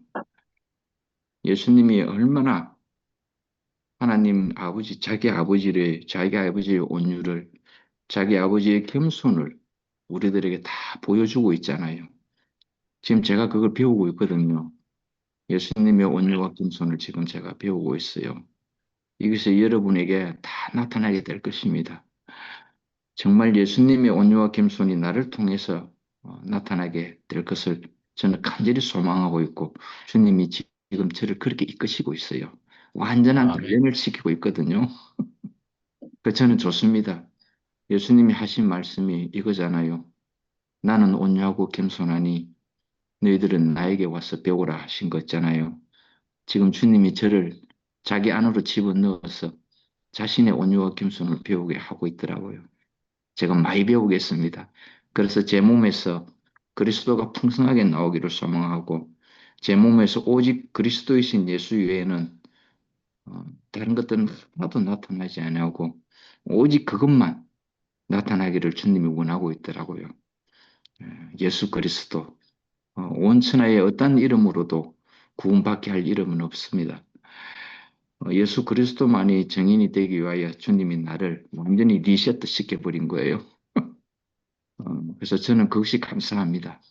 예수님이 얼마나 하나님 아버지, 자기 아버지의 온유를, 자기 아버지의 겸손을 우리들에게 다 보여주고 있잖아요. 지금 제가 그걸 배우고 있거든요. 예수님의 온유와 겸손을 지금 제가 배우고 있어요. 이것이 여러분에게 다 나타나게 될 것입니다. 정말 예수님의 온유와 겸손이 나를 통해서 나타나게 될 것을 저는 간절히 소망하고 있고 주님이 지금 저를 그렇게 이끄시고 있어요. 완전한 아멘. 단련을 시키고 있거든요. 그 저는 좋습니다. 예수님이 하신 말씀이 이거잖아요. 나는 온유하고 겸손하니 너희들은 나에게 와서 배우라 하신 거 있잖아요. 지금 주님이 저를 자기 안으로 집어넣어서 자신의 온유와 겸손을 배우게 하고 있더라고요. 제가 많이 배우겠습니다. 그래서 제 몸에서 그리스도가 풍성하게 나오기를 소망하고 제 몸에서 오직 그리스도이신 예수 외에는 다른 것들은 하나도 나타나지 않고 오직 그것만 나타나기를 주님이 원하고 있더라고요. 예수 그리스도 온 천하의 어떤 이름으로도 구원받게 할 이름은 없습니다. 예수 그리스도만이 정인이 되기 위하여 주님이 나를 완전히 리셋 시켜버린 거예요. 그래서 저는 그것이 감사합니다.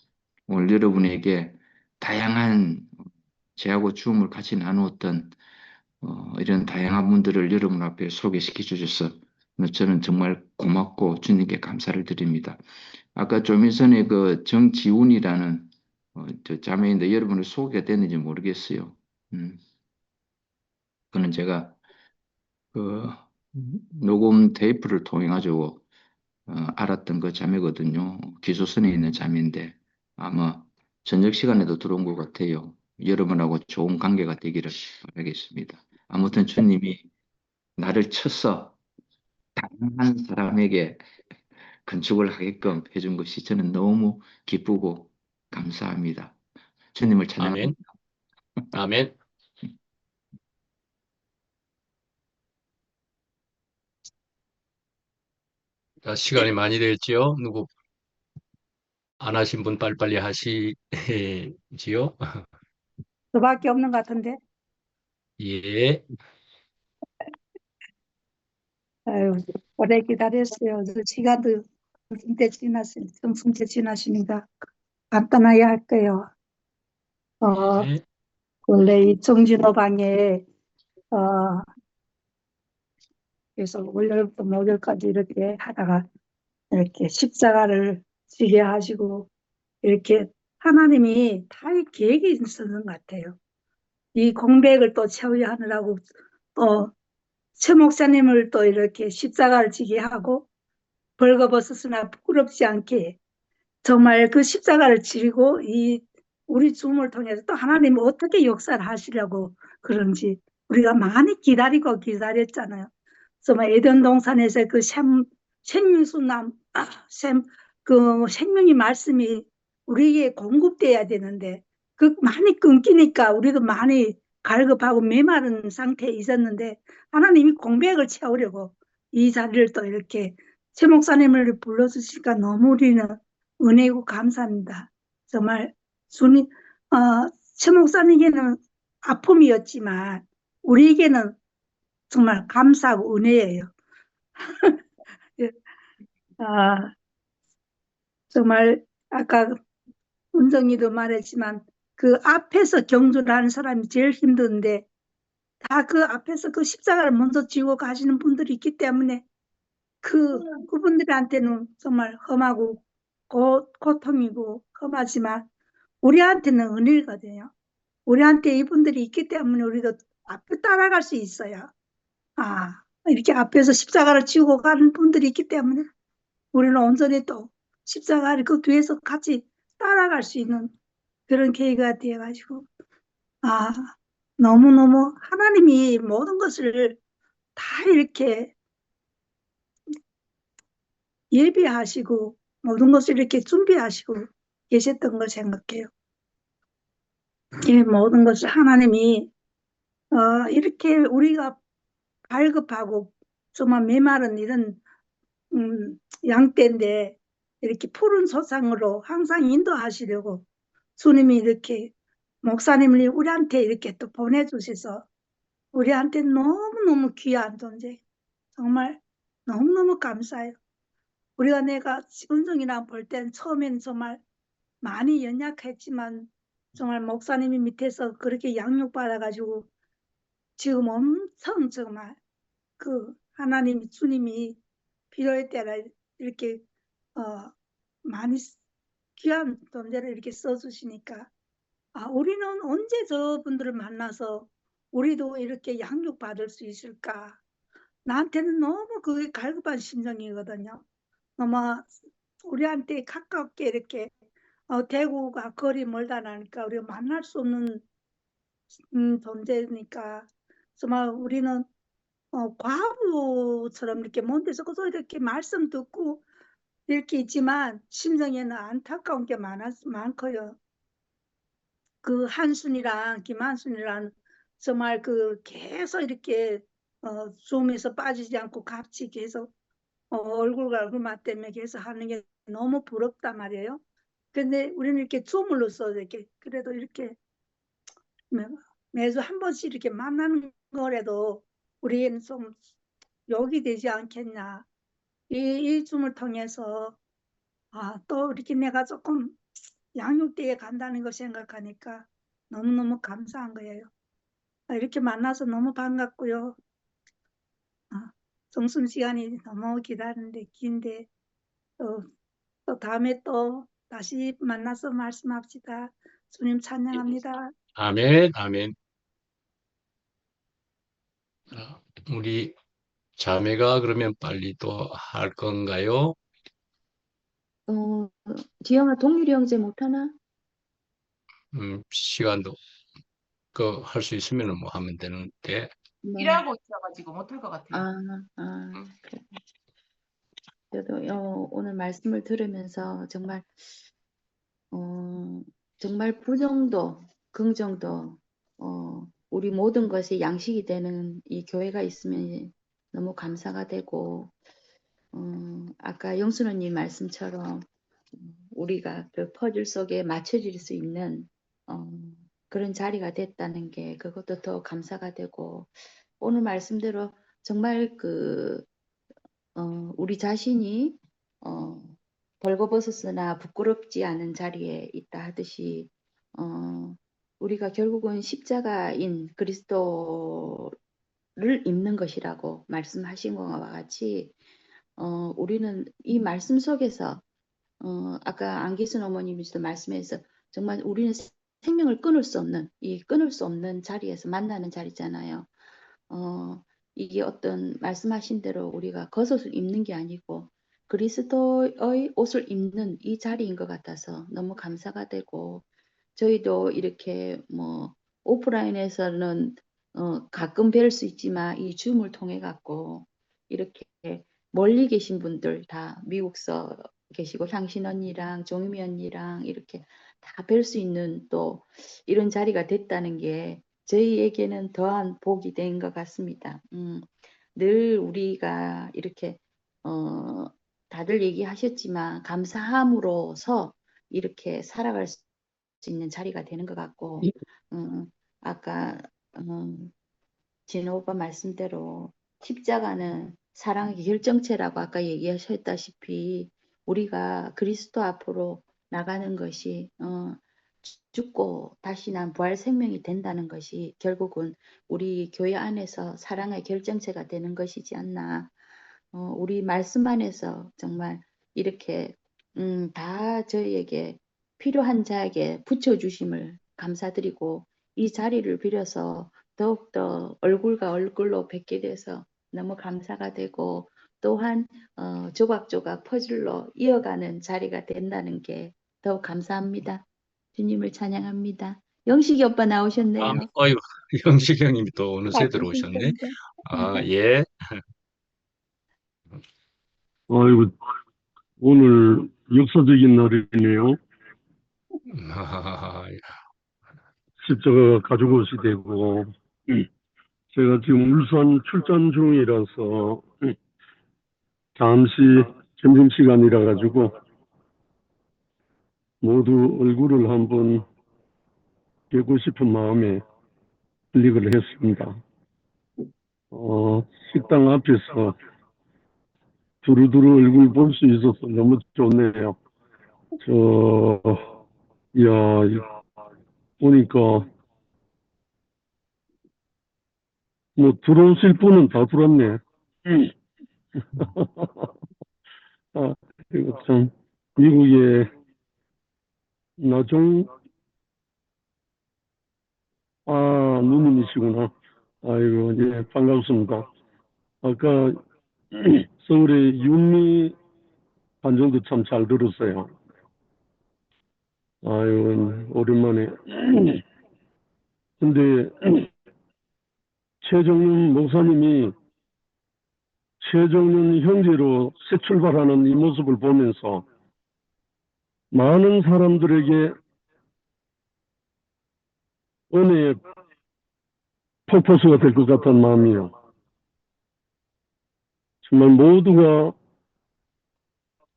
오늘 여러분에게 다양한 제하고 주음을 같이 나누었던 이런 다양한 분들을 여러분 앞에 소개시켜 주셔서 저는 정말 고맙고 주님께 감사를 드립니다. 아까 좀 전에 그 정지훈이라는 저 자매인데 여러분을 소개가 됐는지 모르겠어요. 그는 제가 그 녹음 테이프를 통해 가지고 알았던 그 자매거든요. 기소선에 있는 자매인데 아마 저녁 시간에도 들어온 것 같아요. 여러분하고 좋은 관계가 되기를 바라겠습니다. 아무튼 주님이 나를 쳐서 다양한 사람에게 건축을 하게끔 해준 것이 저는 너무 기쁘고 감사합니다. 주님을 찬양합니다. 아멘. 아멘. 자, 시간이 많이 됐지요. 누구 안 하신 분 빨리빨리 하시지요. 저밖에 없는 것 같은데. 예. 아유, 오래 기다렸어요. 저 시간도 점심때 지났으니까 간단하게 할게요. 네. 원래 이 정진호 방에 그래서 월요일부터 목요일까지 이렇게 하다가 이렇게 십자가를 지게 하시고 이렇게 하나님이 다 계획이 있었는 것 같아요. 이 공백을 또 채우려느라고 또 최 목사님을 또 이렇게 십자가를 지게 하고 벌거벗었으나 부끄럽지 않게 정말 그 십자가를 지고 이 우리 줌을 통해서 또 하나님이 어떻게 역사를 하시려고 그런지 우리가 많이 기다리고 기다렸잖아요. 정말 에덴 동산에서 그 생명수나무, 그 생명의 말씀이 우리에게 공급돼야 되는데 그 많이 끊기니까 우리도 많이 갈급하고 메마른 상태에 있었는데 하나님이 공백을 채우려고 이 자리를 또 이렇게 최 목사님을 불러주시니까 너무 우리는 은혜고 감사합니다. 정말 주님, 최 목사님에게는 아픔이었지만 우리에게는 정말 감사하고 은혜예요. 아, 정말 아까 은정이도 말했지만 그 앞에서 경주를 하는 사람이 제일 힘든데 다 그 앞에서 그 십자가를 먼저 지고 가시는 분들이 있기 때문에 그분들한테는 정말 험하고 고통이고 험하지만 우리한테는 은혜거든요. 우리한테 이분들이 있기 때문에 우리도 앞에 따라갈 수 있어요. 이렇게 앞에서 십자가를 지고 가는 분들이 있기 때문에 우리는 온전히 또 십자가를 그 뒤에서 같이 따라갈 수 있는 그런 계기가 되어가지고 너무너무 하나님이 모든 것을 다 이렇게 예비하시고 모든 것을 이렇게 준비하시고 계셨던 걸 생각해요. 이 모든 것을 하나님이 이렇게 우리가 갈급하고 정말 메마른 이런 양떼인데 이렇게 푸른 소상으로 항상 인도하시려고 주님이 이렇게 목사님을 우리한테 이렇게 또 보내주셔서 우리한테 너무너무 귀한 존재, 정말 너무너무 감사해요. 내가 은정이랑 볼 땐 처음에는 정말 많이 연약했지만 정말 목사님이 밑에서 그렇게 양육받아가지고 지금 엄청 정말 그 하나님이 주님이 필요할 때라 이렇게 많이 귀한 존재를 이렇게 써주시니까 우리는 언제 저분들을 만나서 우리도 이렇게 양육받을 수 있을까? 나한테는 너무 그게 갈급한 심정이거든요. 너무 우리한테 가깝게 이렇게 대구가 거리 멀다 나니까 우리가 만날 수 없는 존재니까 정말 우리는 과부처럼 이렇게 먼 데서 계속 이렇게 말씀 듣고 이렇게 있지만 심정에는 안타까운 게 많고요. 그 한순이랑 김한순이랑 정말 그 계속 이렇게 줌에서 빠지지 않고 같이 계속 얼굴과 얼굴 맞대며 계속 하는 게 너무 부럽단 말이에요. 근데 우리는 이렇게 줌으로써 이렇게 그래도 이렇게 매주 한 번씩 이렇게 만나는 거라도 우리는 좀 욕이 되지 않겠냐. 이 줌을 통해서 또 이렇게 내가 조금 양육대에 간다는 거 생각하니까 너무너무 감사한 거예요. 이렇게 만나서 너무 반갑고요. 점심 시간이 너무 기다리는데 긴데 또 다음에 또 다시 만나서 말씀합시다. 주님 찬양합니다. 아멘, 아멘. 우리 자매가 그러면 빨리 또 할 건가요? 지영아, 동률이 형제 못하나? 시간도 할 수 있으면 뭐 하면 되는데. 네. 일하고 있어가지고 못할 것 같아요. 그래. 그래도 오늘 말씀을 들으면서 정말 정말 부정도 긍정도 우리 모든 것이 양식이 되는 이 교회가 있으면 너무 감사가 되고 아까 영순 언니 말씀처럼 우리가 그 퍼즐 속에 맞춰질 수 있는 그런 자리가 됐다는 게 그것도 더 감사가 되고 오늘 말씀대로 정말 우리 자신이 벌거벗었으나 부끄럽지 않은 자리에 있다 하듯이 우리가 결국은 십자가인 그리스도를 입는 것이라고 말씀하신 것과 같이 우리는 이 말씀 속에서 아까 안기순 어머님께서 말씀해서 정말 우리는 생명을 끊을 수 없는 자리에서 만나는 자리잖아요. 이게 어떤 말씀하신 대로 우리가 겉옷을 입는 게 아니고 그리스도의 옷을 입는 이 자리인 것 같아서 너무 감사가 되고 저희도 이렇게 뭐 오프라인에서는 가끔 뵐 수 있지만 이 줌을 통해 갖고 이렇게 멀리 계신 분들 다 미국서 계시고 향신 언니랑 종미 언니랑 이렇게 다 뵐 수 있는 또 이런 자리가 됐다는 게 저희에게는 더한 복이 된 것 같습니다. 늘 우리가 이렇게 다들 얘기하셨지만 감사함으로서 이렇게 살아갈 수 있는 자리가 되는 것 같고 아까 진호 오빠 말씀대로 십자가는 사랑의 결정체라고 아까 얘기하셨다시피 우리가 그리스도 앞으로 나가는 것이 죽고 다시 난 부활 생명이 된다는 것이 결국은 우리 교회 안에서 사랑의 결정체가 되는 것이지 않나. 우리 말씀 안에서 정말 이렇게 다 저희에게 필요한 자에게 붙여주심을 감사드리고 이 자리를 빌어서 더욱더 얼굴과 얼굴로 뵙게 돼서 너무 감사가 되고 또한 조각조각 퍼즐로 이어가는 자리가 된다는 게 더욱 감사합니다. 주님을 찬양합니다. 영식이 오빠 나오셨네요. 어이구, 영식 형님이 또 어느새 같이 들어오셨네. 있었는데. 아, 예. 아이고, 오늘 역사적인 날이네요. 아, 십자가가 가족옷이 되고, 제가 지금 울산 출장 중이라서, 잠시 점심시간이라 가지고, 모두 얼굴을 한번 뵙고 싶은 마음에 클릭을 했습니다. 식당 앞에서 두루두루 얼굴 볼 수 있어서 너무 좋네요. 보니까, 뭐, 들어오실 분은 다 들었네. 아, 그리고 참, 미국의 누님이시구나. 아이고, 예, 반갑습니다. 아까 서울의 윤미 반정도 참 잘 들었어요. 아이고, 오랜만에. 근데, 최정윤 목사님이 최정윤 형제로 새 출발하는 이 모습을 보면서 많은 사람들에게 은혜의 폭포수가 될 것 같은 마음이요. 정말 모두가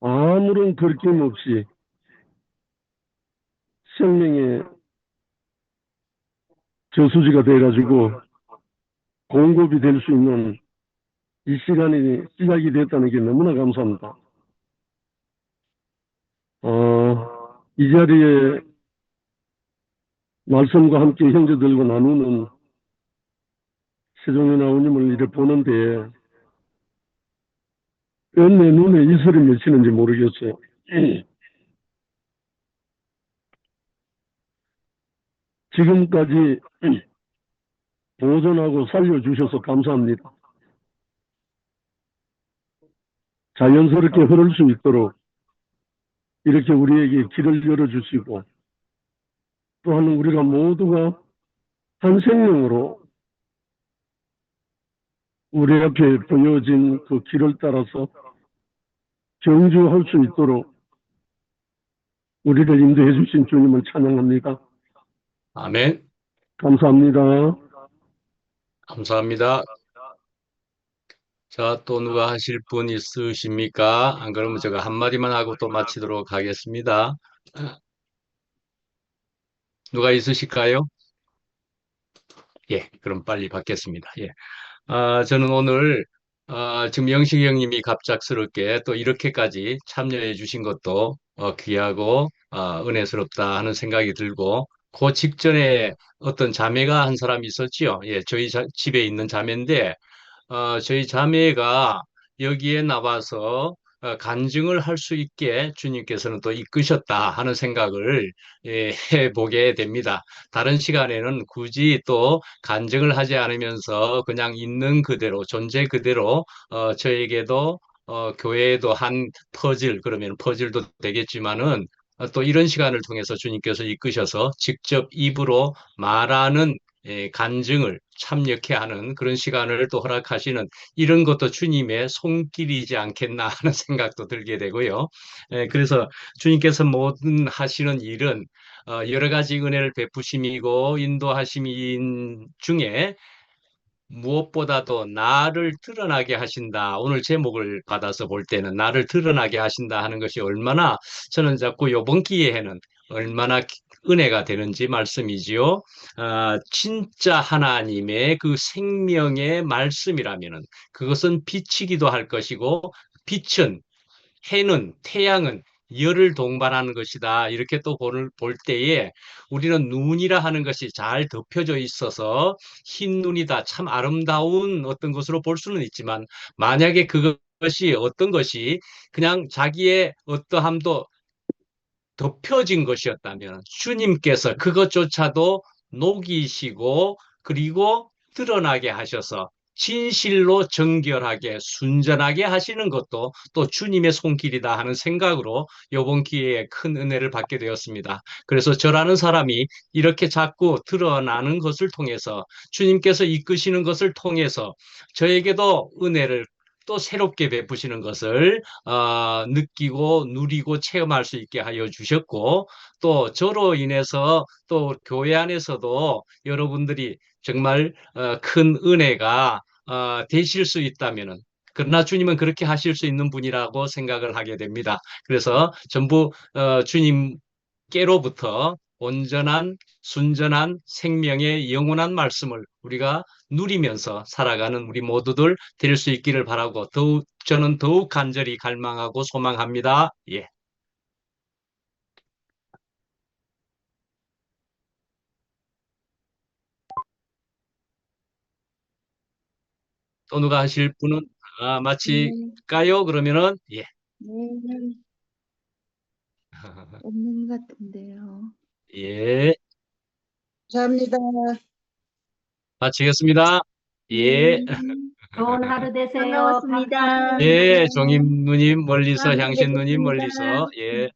아무런 거리낌 없이 생명의 저수지가 돼가지고 공급이 될 수 있는 이 시간이 시작이 됐다는 게 너무나 감사합니다. 이 자리에 말씀과 함께 형제들과 나누는 세종인 아우님을 이렇게 보는데 왜 내 눈에 이슬이 맺히는지 모르겠어요. 지금까지 보존하고 살려주셔서 감사합니다. 자연스럽게 흐를 수 있도록 이렇게 우리에게 길을 열어주시고 또한 우리가 모두가 한 생명으로 우리 앞에 보여진 그 길을 따라서 경주할 수 있도록 우리를 인도해 주신 주님을 찬양합니다. 아멘. 감사합니다. 감사합니다. 자, 또 누가 하실 분 있으십니까? 안 그러면 제가 한마디만 하고 또 마치도록 하겠습니다. 누가 있으실까요? 예, 그럼 빨리 받겠습니다. 예. 저는 오늘 지금 영식이 형님이 갑작스럽게 또 이렇게까지 참여해 주신 것도 귀하고 은혜스럽다 하는 생각이 들고 그 직전에 어떤 자매가 한 사람이 있었지요. 예, 저희 집에 있는 자매인데 저희 자매가 여기에 나와서 간증을 할 수 있게 주님께서는 또 이끄셨다 하는 생각을 해보게 됩니다. 다른 시간에는 굳이 또 간증을 하지 않으면서 그냥 있는 그대로, 존재 그대로 저에게도 교회에도 한 퍼즐, 그러면 퍼즐도 되겠지만은 또 이런 시간을 통해서 주님께서 이끄셔서 직접 입으로 말하는 간증을 참여케 하는 그런 시간을 또 허락하시는 이런 것도 주님의 손길이지 않겠나 하는 생각도 들게 되고요. 그래서 주님께서 모든 하시는 일은 여러 가지 은혜를 베푸심이고 인도하심인 중에 무엇보다도 나를 드러나게 하신다. 오늘 제목을 받아서 볼 때는 나를 드러나게 하신다 하는 것이 얼마나 저는 자꾸 이번 기회에는 얼마나 은혜가 되는지 말씀이지요. 진짜 하나님의 그 생명의 말씀이라면은 그것은 빛이기도 할 것이고 빛은 해는 태양은 열을 동반하는 것이다. 이렇게 또 볼 때에 우리는 눈이라 하는 것이 잘 덮여져 있어서 흰 눈이다. 참 아름다운 어떤 것으로 볼 수는 있지만 만약에 그것이 어떤 것이 그냥 자기의 어떠함도 덮여진 것이었다면 주님께서 그것조차도 녹이시고 그리고 드러나게 하셔서 진실로 정결하게 순전하게 하시는 것도 또 주님의 손길이다 하는 생각으로 이번 기회에 큰 은혜를 받게 되었습니다. 그래서 저라는 사람이 이렇게 자꾸 드러나는 것을 통해서 주님께서 이끄시는 것을 통해서 저에게도 은혜를 또 새롭게 베푸시는 것을 느끼고 누리고 체험할 수 있게 하여 주셨고 또 저로 인해서 또 교회 안에서도 여러분들이 정말 큰 은혜가 되실 수 있다면은 그러나 주님은 그렇게 하실 수 있는 분이라고 생각을 하게 됩니다. 그래서 전부 주님께로부터 온전한 순전한 생명의 영원한 말씀을 우리가 누리면서 살아가는 우리 모두들 될 수 있기를 바라고 저는 더욱 간절히 갈망하고 소망합니다. 예. 또 누가 하실 분은 네, 마칠까요? 그러면은 예. 네, 없는 것 같은데요. 예. 감사합니다. 마치겠습니다. 예. 네, 좋은 하루 되세요. 반가웠습니다. 예, 감사합니다. 종임 누님 멀리서 다음에 향신 누님 뵙겠습니다. 멀리서 예.